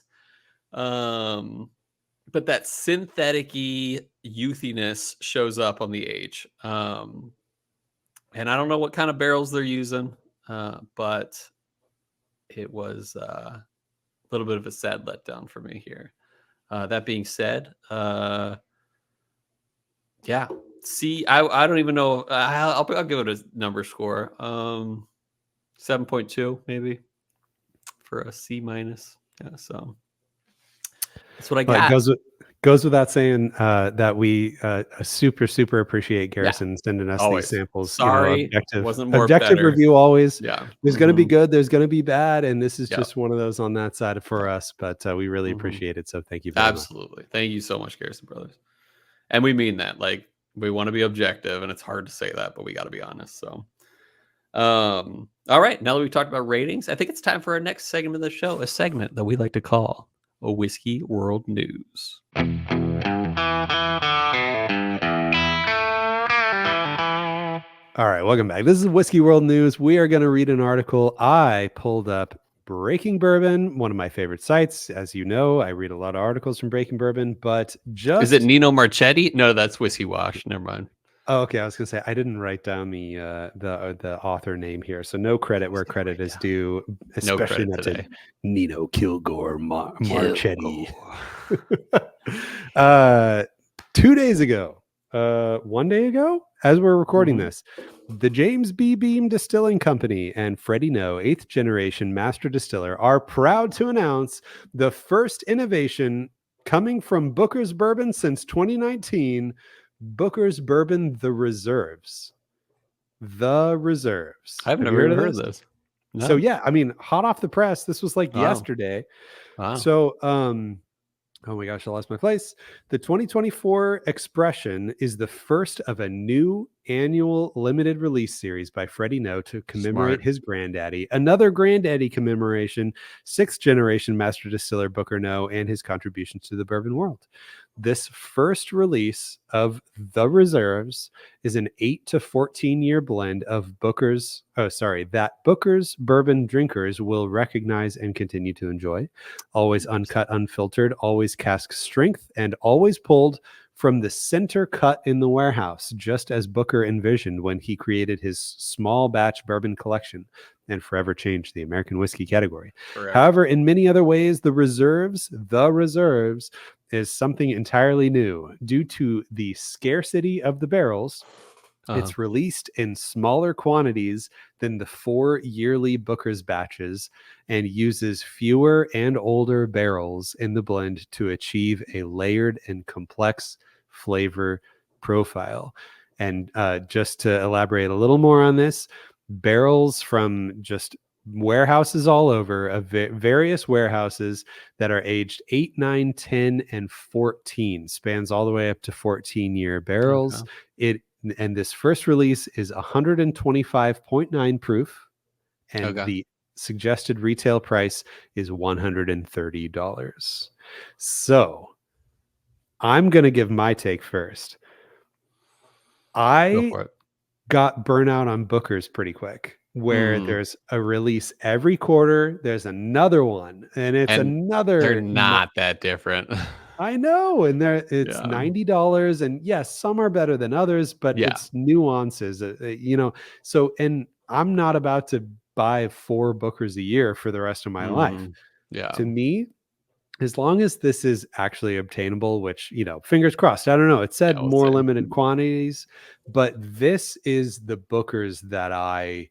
but that synthetic-y youthiness shows up on the age. And I don't know what kind of barrels they're using, but it was a little bit of a sad letdown for me here. That being said, yeah. See, I don't even know. I'll give it a number score. 7.2 maybe for a C-. Yeah, so that's what I got. It goes without saying that we super appreciate Garrison sending us these samples. Sorry, objective review always. Yeah, there's going to be good, there's going to be bad, and this is just one of those on that side for us. But we really appreciate it. So thank you very much. Thank you so much, Garrison Brothers, and we mean that. Like we want to be objective, and it's hard to say that, but we got to be honest. So, all right, now that we've talked about ratings, I think it's time for our next segment of the show, a segment that we like to call a Whiskey World News. All right, welcome back. This is Whiskey World News. We are going to read an article. I pulled up Breaking Bourbon, one of my favorite sites. As you know, I read a lot of articles from Breaking Bourbon, but is it Nino Marchetti? No, that's Whiskey Wash. Never mind. Oh, okay. I was going to say I didn't write down the author name here, so no credit where credit is due, especially not to Nino Kilgore Marchetti. 2 days ago, 1 day ago, as we're recording this, the James B. Beam Distilling Company and Freddie No, 8th generation master distiller, are proud to announce the first innovation coming from Booker's Bourbon since 2019. Booker's Bourbon, The Reserves. The Reserves. I've never heard of this. No. So yeah, I mean, hot off the press. This was like yesterday. Wow. So, oh my gosh, I lost my place. The 2024 Expression is the first of a new annual limited release series by Freddie No to commemorate his granddaddy. Another granddaddy commemoration, 6th generation master distiller Booker No and his contributions to the bourbon world. This first release of The Reserves is an 8 to 14 year blend of that Booker's bourbon drinkers will recognize and continue to enjoy. Always uncut, unfiltered, always cask strength, and always pulled from the center cut in the warehouse, just as Booker envisioned when he created his small batch bourbon collection and forever changed the American whiskey category. Forever. However, in many other ways, The Reserves is something entirely new. Due to the scarcity of the barrels, it's released in smaller quantities than the 4 yearly Booker's batches and uses fewer and older barrels in the blend to achieve a layered and complex flavor profile. And just to elaborate a little more on this, barrels from just warehouses all over, of various warehouses that are aged 8, 9, 10, and 14, spans all the way up to 14-year barrels. And this first release is 125.9 proof, and the suggested retail price is $130. So I'm going to give my take first. I got burnout on Booker's pretty quick, where there's a release every quarter. There's another one, and another. They're not that different. I know, and it's $90, and yes, some are better than others, but it's nuances, So, and I'm not about to buy 4 Bookers a year for the rest of my life. Yeah, to me, as long as this is actually obtainable, which fingers crossed. I don't know. It said more limited quantities, but this is the Bookers that I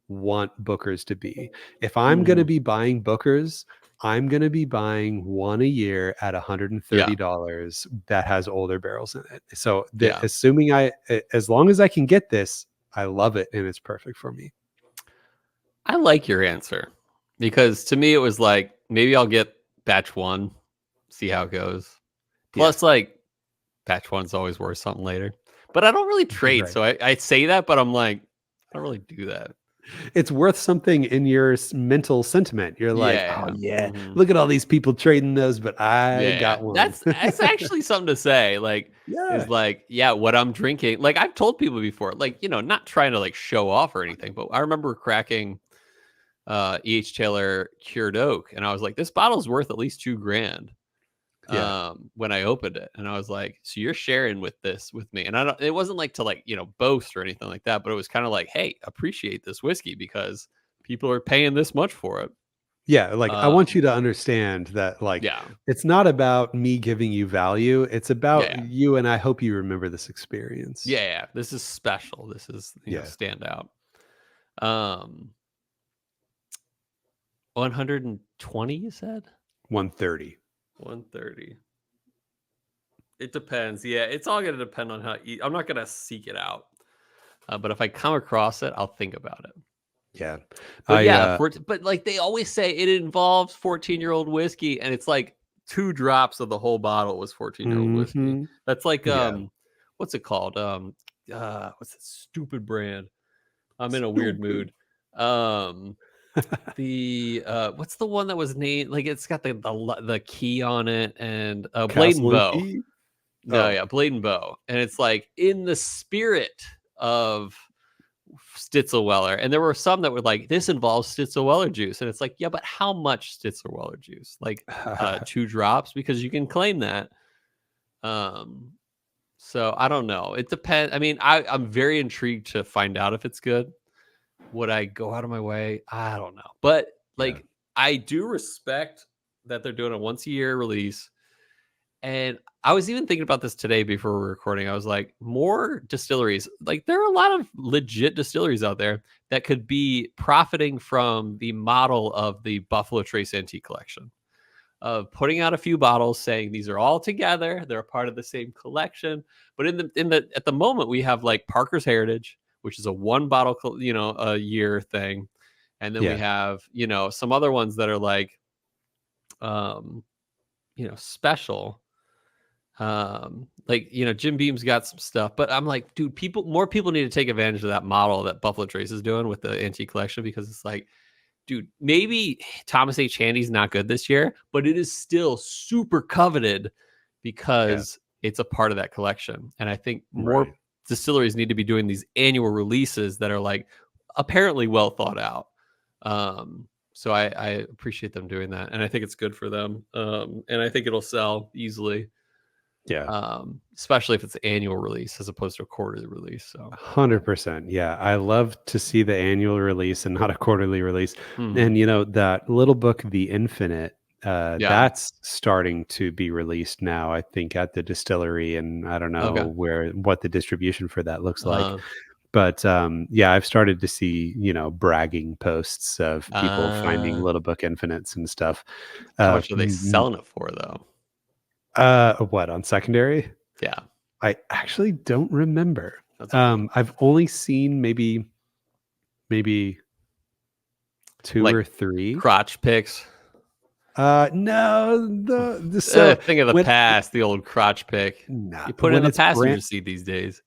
want Bookers to be. If I'm going to be buying Bookers, I'm going to be buying one a year at $130 that has older barrels in it. So assuming as long as I can get this, I love it and it's perfect for me. I like your answer. Because to me, it was like, maybe I'll get batch 1, see how it goes. Plus, like, batch 1's always worth something later. But I don't really trade, right. So I say that, but I'm like, I don't really do that. It's worth something in your mental sentiment. You're like, oh yeah, look at all these people trading those, but I got one. That's actually something to say. Like, is like, what I'm drinking. Like, I've told people before, like, not trying to like show off or anything, but I remember cracking E.H. Taylor Cured Oak, and I was like, this bottle's worth at least $2,000. When I opened it, and I was like, so you're sharing with me, and it wasn't like to like boast or anything like that, but it was kind of like, hey, appreciate this whiskey because people are paying this much for it. Like I want you to understand that, like, it's not about me giving you value, it's about you, and I hope you remember this experience. This is special. This is stand out. 120, you said? 130. 130. It depends. It's all going to depend on how I'm not going to seek it out. But if I come across it, I'll think about it. But like they always say, it involves 14-year-old whiskey, and it's like 2 drops of the whole bottle was 14-year-old whiskey. That's like what's it called? What's that stupid brand? I'm in a weird mood. The what's the one that was named, like, it's got the key on it, and Blade and Bow. Blade and Bow, and it's like in the spirit of Stitzelweller, and there were some that were like, this involves Stitzelweller juice, and it's like, but how much Stitzelweller juice? Like 2 drops, because you can claim that. So I don't know, it depends. I mean, I'm very intrigued to find out if it's good. Would I go out of my way? I don't know. But like, I do respect that they're doing a once-a-year release. And I was even thinking about this today before we were recording. I was like, more distilleries. Like, there are a lot of legit distilleries out there that could be profiting from the model of the Buffalo Trace Antique Collection, of putting out a few bottles saying these are all together. They're a part of the same collection. But at the moment, we have like Parker's Heritage, which is a 1 bottle, a year thing. And then we have, some other ones that are like, special. Like, Jim Beam's got some stuff, but I'm like, dude, more people need to take advantage of that model that Buffalo Trace is doing with the antique collection, because it's like, dude, maybe Thomas H. Handy's not good this year, but it is still super coveted because it's a part of that collection. And I think more distilleries need to be doing these annual releases that are like apparently well thought out. So I appreciate them doing that, and I think it's good for them. And I think it'll sell easily. Especially if it's an annual release as opposed to a quarterly release. So 100%. I love to see the annual release and not a quarterly release. And that little book, The Infinite, that's starting to be released now, I think, at the distillery, and I don't know what the distribution for that looks like. But I've started to see, bragging posts of people finding little book infinites and stuff. How much are they selling it for, though? What, on secondary? I actually don't remember. I've only seen maybe 2 like or 3 crotch picks. No, the thing of the past, the old crotch pick. You put it in the passenger seat these days.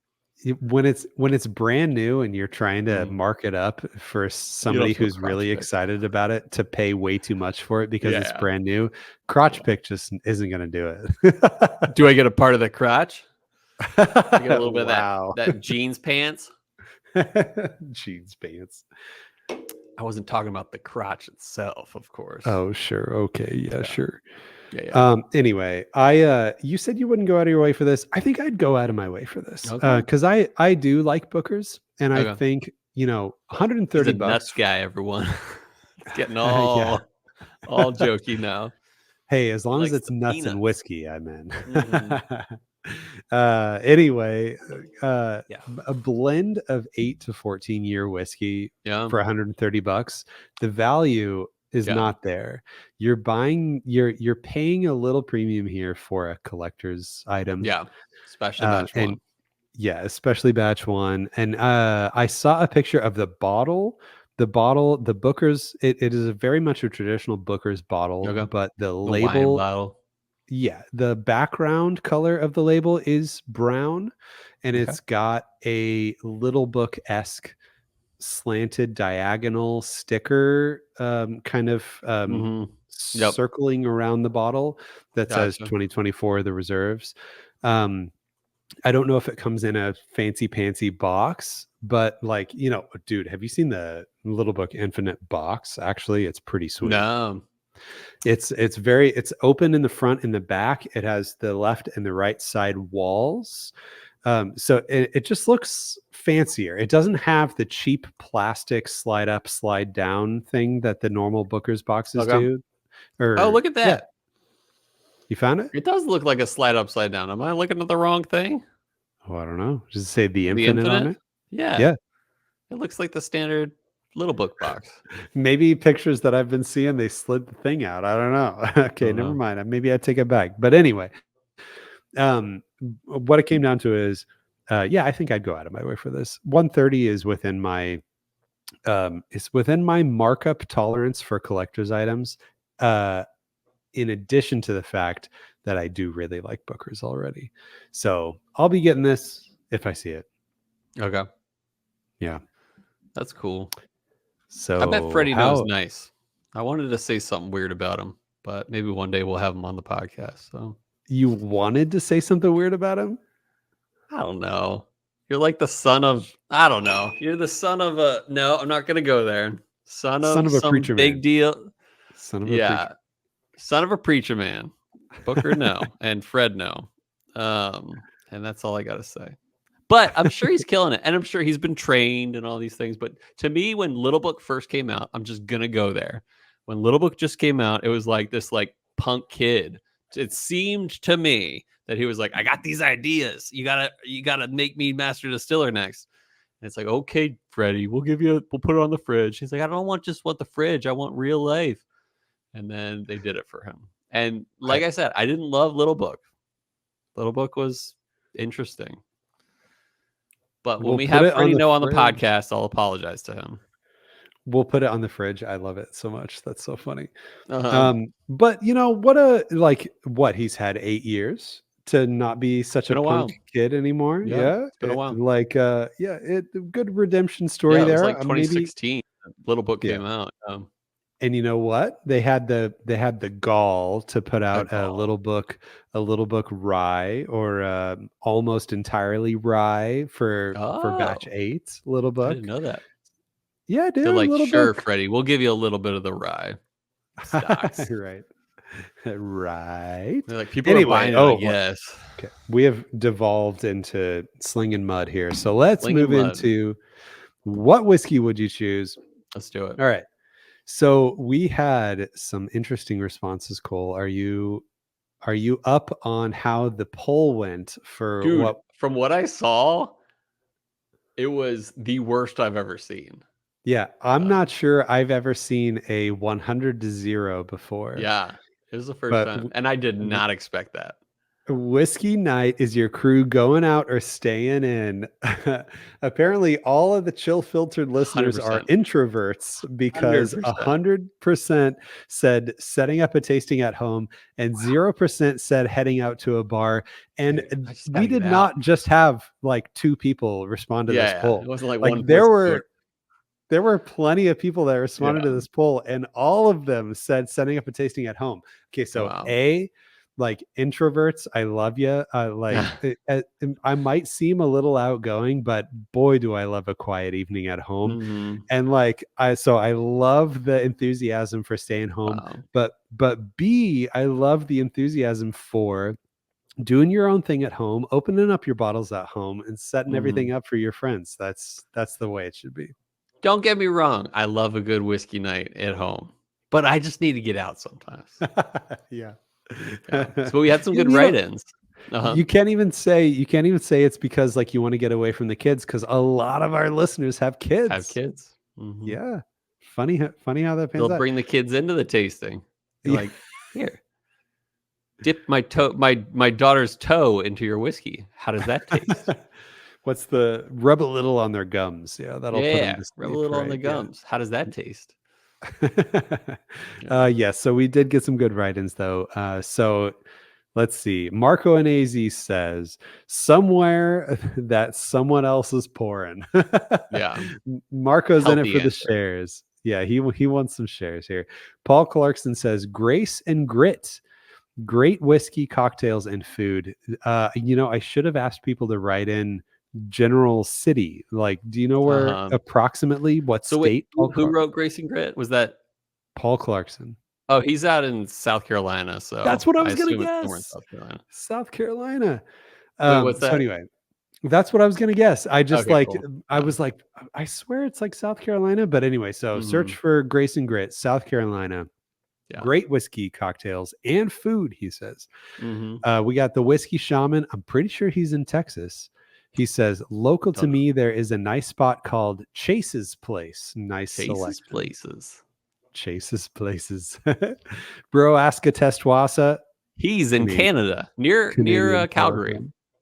When it's brand new and you're trying to mark it up for somebody who's really excited about it to pay way too much for it because it's brand new, crotch pick just isn't going to do it. Do I get a part of the crotch? I get a little bit of that jeans pants. Jeans pants. I wasn't talking about the crotch itself, of course. Oh, sure. Okay. Yeah, sure. Anyway, you said you wouldn't go out of your way for this. I think I'd go out of my way for this because I do like Booker's, and I think $130. He's a nuts guy, everyone. It's getting all jokey now. Hey, as long as it's nuts and whiskey, I'm in. Anyway, a blend of 8 to 14-year whiskey for $130. The value is not there. You're paying a little premium here for a collector's item. Especially batch 1. Especially batch 1. And I saw a picture of the bottle the bottle, the Booker's, it is a very much a traditional Booker's bottle, Okay. but the wine label, bottle. yeah, the background color of the label is brown, and Okay. it's got a Little Book-esque slanted diagonal sticker, kind of Yep. circling around the bottle that says Gotcha. 2024 the reserves. I don't know if it comes in a fancy pantsy box, but like, dude, have you seen the Little Book Infinite box? Actually, it's pretty sweet. No. It's open in the front and the back. It has the left and the right side walls. So it just looks fancier. It doesn't have the cheap plastic slide up, slide down thing that the normal Booker's boxes do. Oh, look at that. Yeah. You found it? It does look like a slide upside down. Am I looking at the wrong thing? Oh, I don't know. Does it say the Infinite on it? Yeah. Yeah. It looks like the standard Little Book box. Maybe pictures that I've been seeing, they slid the thing out. I don't know. Okay, never mind. Maybe I take it back. But anyway, what it came down to is, yeah, I think I'd go out of my way for this. 130 is within my it's within my markup tolerance for collector's items. In addition to the fact that I do really like Booker's already. So I'll be getting this if I see it. Okay. Yeah. That's cool. So I bet Freddie knows nice. I wanted to say something weird about him, but maybe one day we'll have him on the podcast. So you wanted to say something weird about him? I don't know. You're like the son of, I don't know. You're the son of a, no, I'm not going to go there. Son of a some preacher big man. deal. Son of a preacher. Son of a preacher man. Booker, no. And Fred, no. And that's all I got to say. But I'm sure he's killing it. And I'm sure he's been trained and all these things. But to me, when Little Book first came out, I'm just going to go there. When Little Book just came out, it was like this like punk kid. It seemed to me that he was like, I got these ideas. You gotta make me master distiller next. And it's like, okay, Freddie, we'll put it on the fridge. He's like, I don't want the fridge. I want real life. And then they did it for him. And like I said, I didn't love Little Book. Little Book was interesting. But when we have Freddie on the podcast, I'll apologize to him. We'll put it on the fridge. I love it so much. That's so funny. But what he's had 8 years to not be such a punk kid anymore. Yeah. It's been a while. Good redemption story there. It was like 2016. Little Book came out. And you know what? They had the gall to put out a little book rye, or almost entirely rye for batch 8 Little Book. I didn't know that. Yeah, dude. They're like, sure, book. Freddie, we'll give you a little bit of the rye. Stocks. Right. Right. They're like, people are buying it, yes. Okay. We have devolved into slinging mud here. So let's move into what whiskey would you choose? Let's do it. All right. So we had some interesting responses, Cole. Are you up on how the poll went for from what I saw, it was the worst I've ever seen. Yeah, I'm not sure I've ever seen a 100-0 before. Yeah, it was the first time. And I did not expect that. Whiskey night is your crew going out or staying in. Apparently, all of the chill filtered listeners 100%. Are introverts, because 100% said setting up a tasting at home and 0% said heading out to a bar. And we did not just have like 2 people respond to this poll. It wasn't like one. There were plenty of people that responded to this poll, and all of them said setting up a tasting at home. Okay, so like introverts, I love you. I might seem a little outgoing, but boy, do I love a quiet evening at home. Mm-hmm. And I love the enthusiasm for staying home, but B, I love the enthusiasm for doing your own thing at home, opening up your bottles at home, and setting everything up for your friends. That's the way it should be. Don't get me wrong. I love a good whiskey night at home, but I just need to get out sometimes. Yeah. So we had some good write-ins. You can't even say it's because like you want to get away from the kids, because a lot of our listeners have kids. Mm-hmm. Yeah. Funny how that pans out. They'll bring the kids into the tasting. Like, here, dip my daughter's toe into your whiskey. How does that taste? What's the rub a little on their gums? Yeah, that'll put them to rub a sleep, little on right? the gums. How does that taste? Yes, so we did get some good write-ins though. So let's see. Marco and AZ says somewhere that someone else is pouring. Yeah. Marco's in it Healthy for the answer. shares. Yeah, he wants some shares here. Paul Clarkson says Grace and Grit. Great whiskey, cocktails, and food. I should have asked people to write in general city. Like, do you know where approximately what state? Wait, who wrote Grace and Grit? Was that Paul Clarkson? Oh, he's out in South Carolina, so That's what I was assume gonna it's somewhere in guess. South Carolina. South Carolina. Wait, what's that? So anyway, that's what I was gonna guess. I just Okay, cool. I was like, I swear it's like South Carolina, but anyway, so search for Grace and Grit, South Carolina. Yeah. Great whiskey, cocktails, and food, he says. We got the Whiskey Shaman. I'm pretty sure he's in Texas. He says, local to me, there is a nice spot called Chase's Place. Nice Chase's Places. Chase's Places. Bro Askatestwasa. He's in Canada, near Calgary.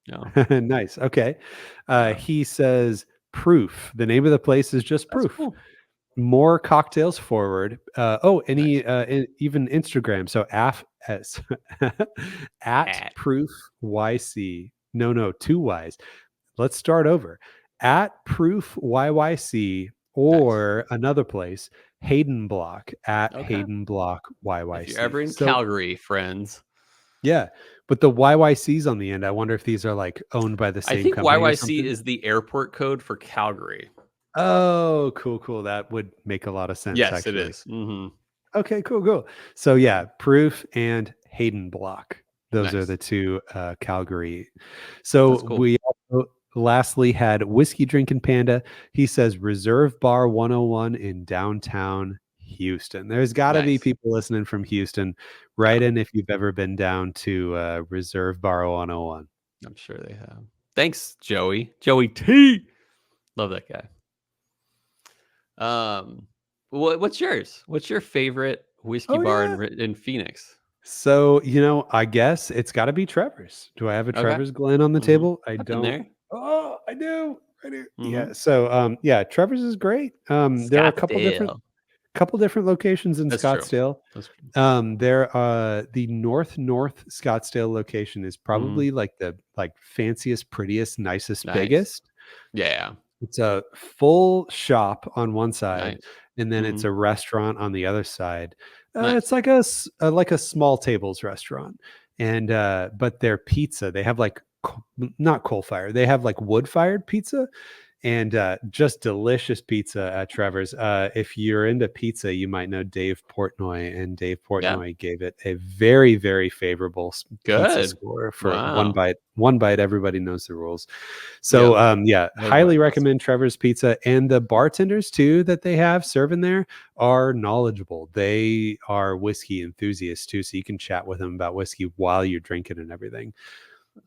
No. Nice. Okay. He says Proof. The name of the place is just Proof. Cool. More cocktails forward. Even Instagram. So at Proof YC. No, 2 Y's. Let's start over. At Proof YYC or another place, Hayden Block at Hayden Block YYC. If you're ever in Calgary, friends. Yeah, but the YYC's on the end. I wonder if these are like owned by the same company. I think YYC is the airport code for Calgary. Oh, cool. That would make a lot of sense. Yes, actually. It is. Mm-hmm. Okay, cool. So yeah, Proof and Hayden Block. Those are the 2 Calgary. So cool. We also lastly had Whiskey Drinking Panda. He says Reserve Bar 101 in downtown Houston. There's got to be people listening from Houston. Write in if you've ever been down to Reserve Bar 101. I'm sure they have. Thanks, Joey. Joey T. Love that guy. What's yours? What's your favorite whiskey bar in Phoenix? So, I guess it's got to be Trevor's. Do I have a Trevor's Glen on the table? I don't. There. Oh, I do. Yeah. So, Trevor's is great. There are a couple different locations in Scottsdale. There the north Scottsdale location is probably like the fanciest, prettiest, nicest, biggest. Yeah. It's a full shop on one side, and then it's a restaurant on the other side. It's like a small tables restaurant, and but their pizza, they have not coal fire, they have wood fired pizza, and just delicious pizza at Trevor's. If you're into pizza, you might know Dave Portnoy, and Dave Portnoy gave it a very, very favorable pizza score for one bite. One bite, everybody knows the rules. So highly recommend Trevor's Pizza, and the bartenders too that they have serving there are knowledgeable. They are whiskey enthusiasts too, so you can chat with them about whiskey while you're drinking and everything.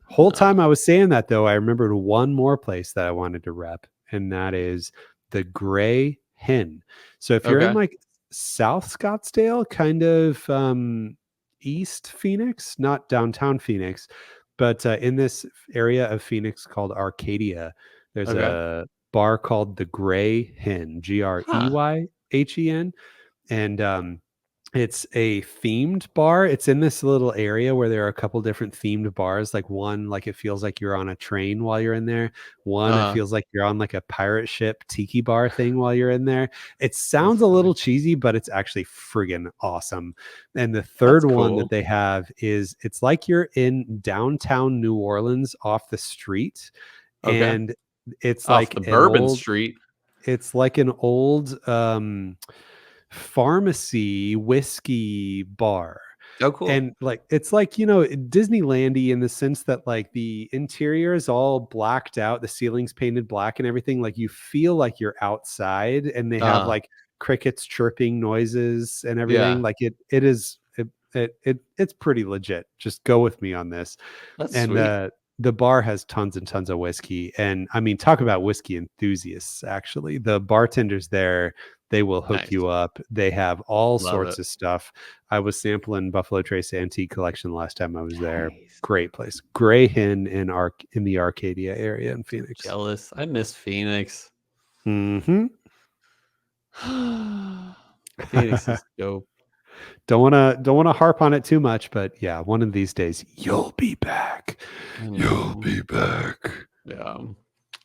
Whole time I was saying that, though, I remembered one more place that I wanted to rep, and that is the Gray Hen. So if you're in South Scottsdale, kind of East Phoenix, not downtown Phoenix, but in this area of Phoenix called Arcadia, there's a bar called the Gray Hen, Greyhen, and it's a themed bar. It's in this little area where there are a couple different themed bars. One, it feels like you're on a train while you're in there. One, it feels like you're on a pirate ship tiki bar thing while you're in there. It sounds a little cheesy, but it's actually friggin' awesome. And the third one that they have is it's like you're in downtown New Orleans off the street. And it's off the Bourbon Street. It's like an old pharmacy whiskey bar. Oh, cool. And it's Disneyland-y in the sense that the interior is all blacked out, the ceiling's painted black and everything. You feel like you're outside, and they have crickets chirping noises and everything. It's pretty legit. Just go with me on this. That's sweet. the bar has tons and tons of whiskey. And I mean, talk about whiskey enthusiasts, actually. The bartenders there, they will hook you up. They have all sorts of stuff. I was sampling Buffalo Trace Antique Collection last time I was there. Great place. Gray Hen in the Arcadia area in Phoenix. Jealous. I miss Phoenix. Mm-hmm. Phoenix is dope. Don't wanna harp on it too much, but yeah, one of these days you'll be back. You'll be back. Yeah,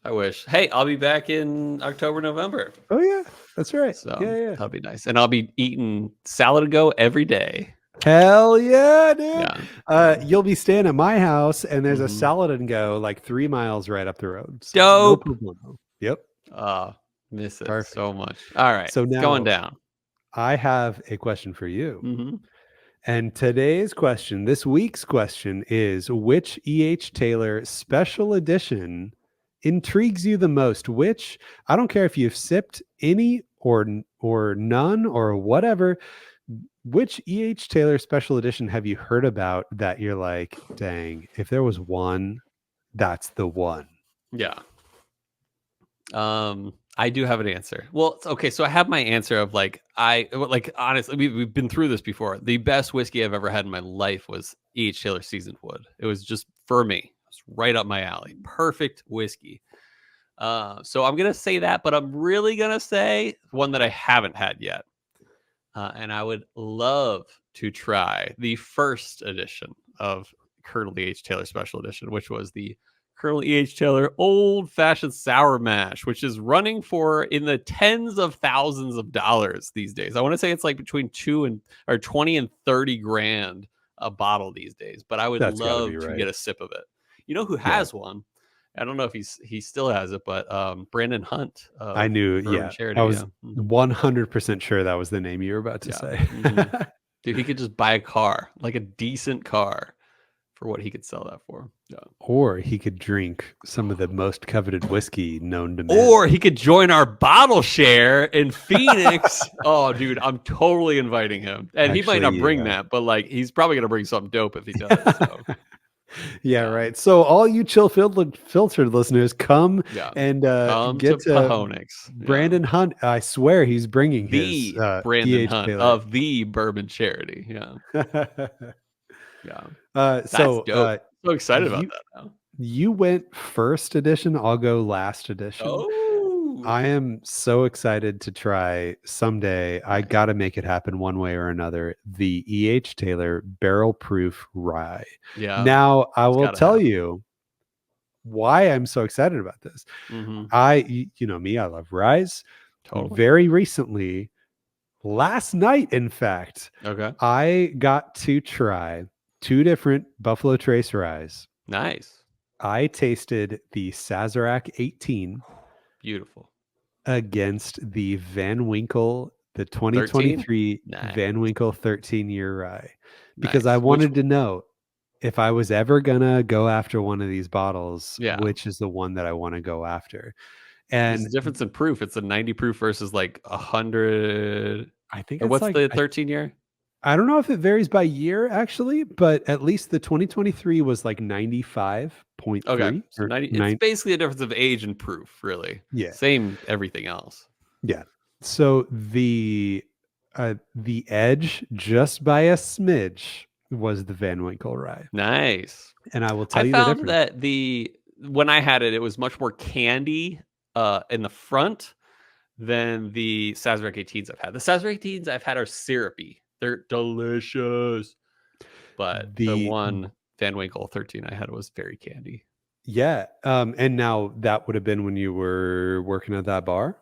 I wish. Hey, I'll be back in October, November. Oh yeah, that's right. So yeah, that'll be nice, and I'll be eating salad to go every day. Hell yeah, dude! Yeah. You'll be staying at my house, and there's a salad and go like 3 miles right up the road. So dope. No problem. Yep. Miss it so much. All right, so now going down. I have a question for you. And today's question, this week's question is, which E.H. Taylor special edition intrigues you the most? Which, I don't care if you've sipped any or none or whatever, which E.H. Taylor special edition have you heard about that you're like, dang, if there was one, that's the one? Yeah. I do have an answer. Well, okay, so I have my answer of honestly, we've been through this before. The best whiskey I've ever had in my life was E.H. Taylor Seasoned Wood. It was just, for me, it's right up my alley. Perfect whiskey. So I'm gonna say that, but I'm really gonna say one that I haven't had yet. And I would love to try the first edition of Colonel E.H. Taylor Special Edition, which was the Colonel E.H. Taylor Old Fashioned Sour Mash, which is running for in the tens of thousands of dollars these days. I want to say it's like between 20 and 30 grand a bottle these days. But I would love to get a sip of it. You know who has one? I don't know if he still has it, but Brandon Hunt. I knew, Charity, I was 100% sure that was the name you were about to say. Dude, he could just buy a car, like a decent car, for what he could sell that for. Yeah. Or he could drink some of the most coveted whiskey known to man. Or he could join our bottle share in Phoenix. Oh, dude, I'm totally inviting him. And he might not bring that, but like he's probably going to bring something dope if he does. So. Yeah, right. So all you chill filtered listeners, come and get to Pahonix. Brandon Hunt. I swear he's bringing the his Brandon Hunt Taylor of the Bourbon Charity. Yeah. So excited about that now. You went first edition. I'll go last edition. Oh, I am so excited to try someday. I got to make it happen one way or another. The E.H. Taylor Barrel Proof Rye. Yeah. Now I will tell you why I'm so excited about this. You know me, I love ryes. Totally. Very recently, last night, in fact, I got to try 2 different Buffalo Trace ryes. Nice. I tasted the Sazerac 18. Beautiful. Against the Van Winkle, the 2023 Van Winkle 13-year rye. Because I wanted to know if I was ever going to go after one of these bottles, which is the one that I want to go after. And there's a difference in proof. It's a 90 proof versus like 100. I think what's like, the 13-year? I don't know if it varies by year, actually, but at least the 2023 was like 95.3. Okay, so 90. It's basically a difference of age and proof, really. Yeah, same everything else. Yeah. So the edge, just by a smidge, was the Van Winkle rye. Nice. And I will tell you, I found that when I had it, it was much more candy in the front than the Sazerac 18s I've had. The Sazerac 18s I've had are syrupy. They're delicious. But the one Van Winkle 13 I had was very candy. Yeah. And now that would have been when you were working at that bar?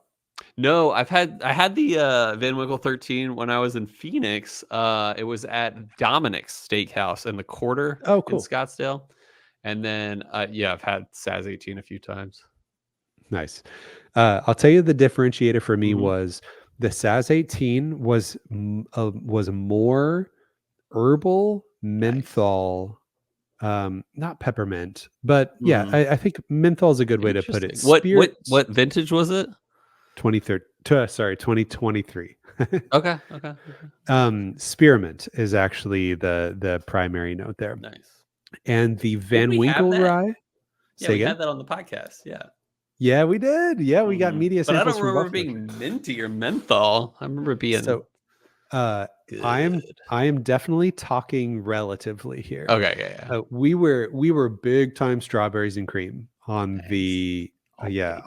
No, I had the Van Winkle 13 when I was in Phoenix. It was at Dominic's Steakhouse in the Quarter in Scottsdale. And then I've had Saz 18 a few times. Nice. I'll tell you the differentiator for me was the Saz 18 was more herbal menthol, not peppermint, but I think menthol is a good way to put it. What vintage was it? 2023. Okay. Spearmint is actually the primary note there. Nice. And the Van Winkle rye. Yeah, we had that on the podcast. Yeah. Yeah, we did. Yeah, we got media samples. But I don't remember being minty or menthol. I remember being so. I am definitely talking relatively here. Okay, yeah. We were big time strawberries and cream on the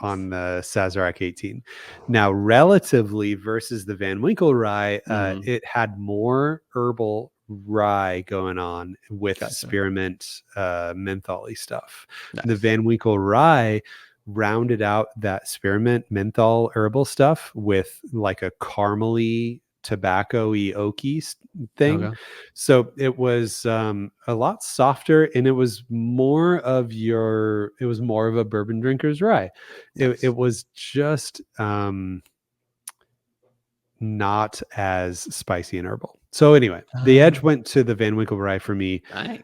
on the Sazerac 18. Now, relatively versus the Van Winkle rye, it had more herbal rye going on with spearmint menthol-y stuff. Nice. The Van Winkle rye rounded out that spearmint menthol herbal stuff with like a caramely tobacco-y oaky thing. Okay. So it was a lot softer, and it was more of a bourbon drinker's rye. Nice. It was just not as spicy and herbal. So anyway, the edge went to the Van Winkle rye for me. Nice.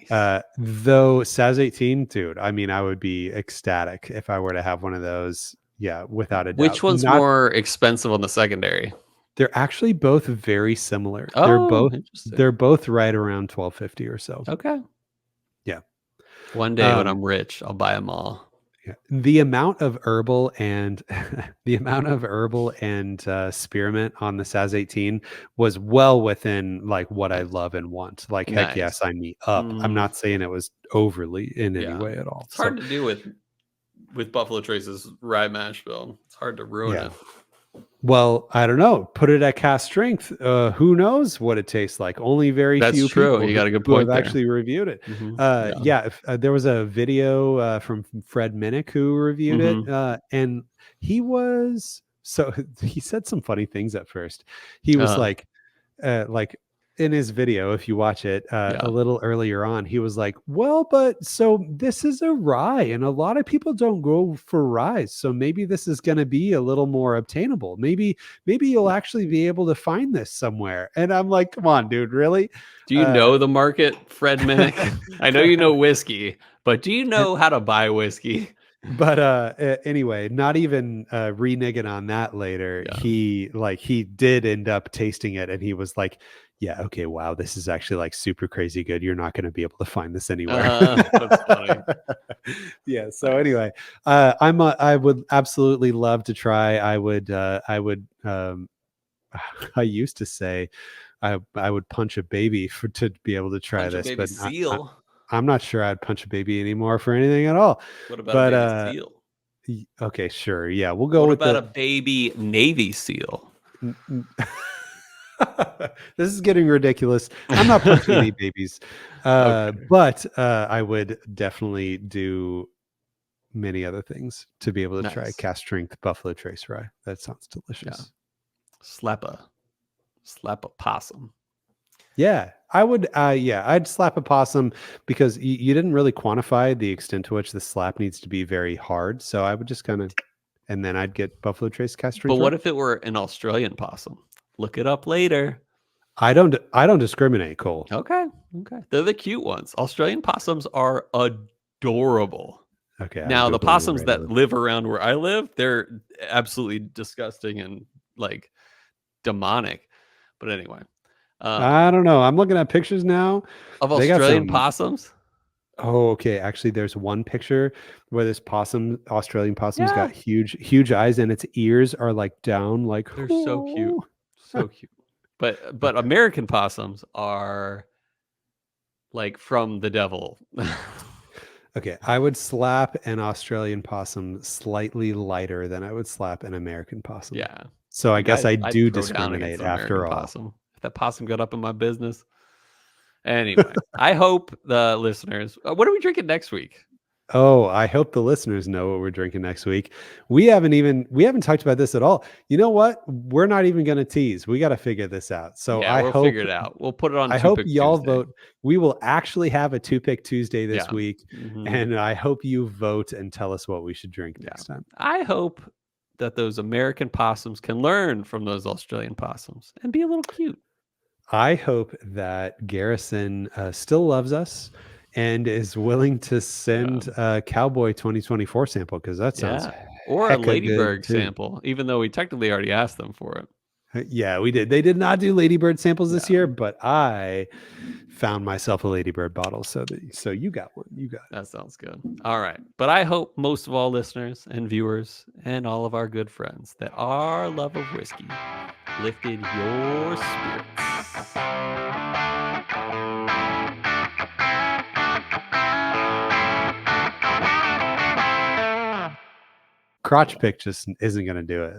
Though Saz 18, dude, I mean, I would be ecstatic if I were to have one of those. Yeah, without a doubt. Which one's more expensive on the secondary? They're actually both very similar. Oh, they're both right around $12.50 or so. Okay. Yeah. One day when I'm rich, I'll buy them all. Yeah. The amount of herbal and spearmint on the Saz 18 was well within like what I love and want. Like, heck yeah, sign me up. I'm not saying it was overly in any way at all. It's hard to do with Buffalo Trace's rye mash bill. It's hard to ruin it. Well, I don't know. Put it at cast strength. Who knows what it tastes like? Only very few people. You got a good point. Have actually reviewed it. There was a video from Fred Minnick who reviewed it, and he said some funny things at first. He was like in his video, if you watch it a little earlier on, he was like, well, but so this is a rye and a lot of people don't go for rye. So maybe this is going to be a little more obtainable. Maybe you'll actually be able to find this somewhere. And I'm like, come on, dude, really? Do you know the market, Fred Minnick? I know you know whiskey, but do you know how to buy whiskey? But anyway, not even reneging on that later. Yeah. He did end up tasting it, and he was like, yeah, okay, wow, this is actually like super crazy good. You're not going to be able to find this anywhere. That's funny. Yeah. So anyway, I would absolutely love to try. I used to say I would punch a baby to be able to try this, but seal. I'm not sure I'd punch a baby anymore for anything at all. What about a baby seal? Okay, sure. Yeah, we'll go with a baby Navy SEAL? This is getting ridiculous. I'm not punching any babies, but I would definitely do many other things to be able to try cast strength Buffalo Trace rye. That sounds delicious. Yeah. Slap a possum. Yeah, I would. I'd slap a possum because you didn't really quantify the extent to which the slap needs to be very hard. So I would just kind of, and then I'd get Buffalo Trace cast strength. But what if it were an Australian possum? Look it up later. I don't discriminate, Cole. Okay. They're the cute ones. Australian possums are adorable. Okay. Now the possums that live around where I live, they're absolutely disgusting and like demonic. But anyway, I don't know. I'm looking at pictures now of Australian possums. Oh, okay. Actually, there's one picture where this Australian possum's got huge eyes, and its ears are like down, like they're so cute. So cute. But American possums are like from the devil. Okay, I would slap an Australian possum slightly lighter than I would slap an American possum. Yeah. So I guess I do discriminate after all. Possum. If that possum got up in my business. Anyway, I hope the listeners. What are we drinking next week? Oh, I hope the listeners know what we're drinking next week. We haven't talked about this at all. You know what? We're not even going to tease. We got to figure this out. So we'll figure it out. We'll put it on. I hope y'all vote. We will actually have a 2-pick Tuesday this week, and I hope you vote and tell us what we should drink next time. I hope that those American possums can learn from those Australian possums and be a little cute. I hope that Garrison still loves us and is willing to send a Cowboy 2024 sample, because that sounds or a Ladybird sample, even though we technically already asked them for it. Yeah, we did. They did not do Ladybird samples this year, but I found myself a Ladybird bottle. So you got one. You got it. That sounds good. All right. But I hope most of all listeners and viewers and all of our good friends that our love of whiskey lifted your spirits. Crotch pick just isn't going to do it.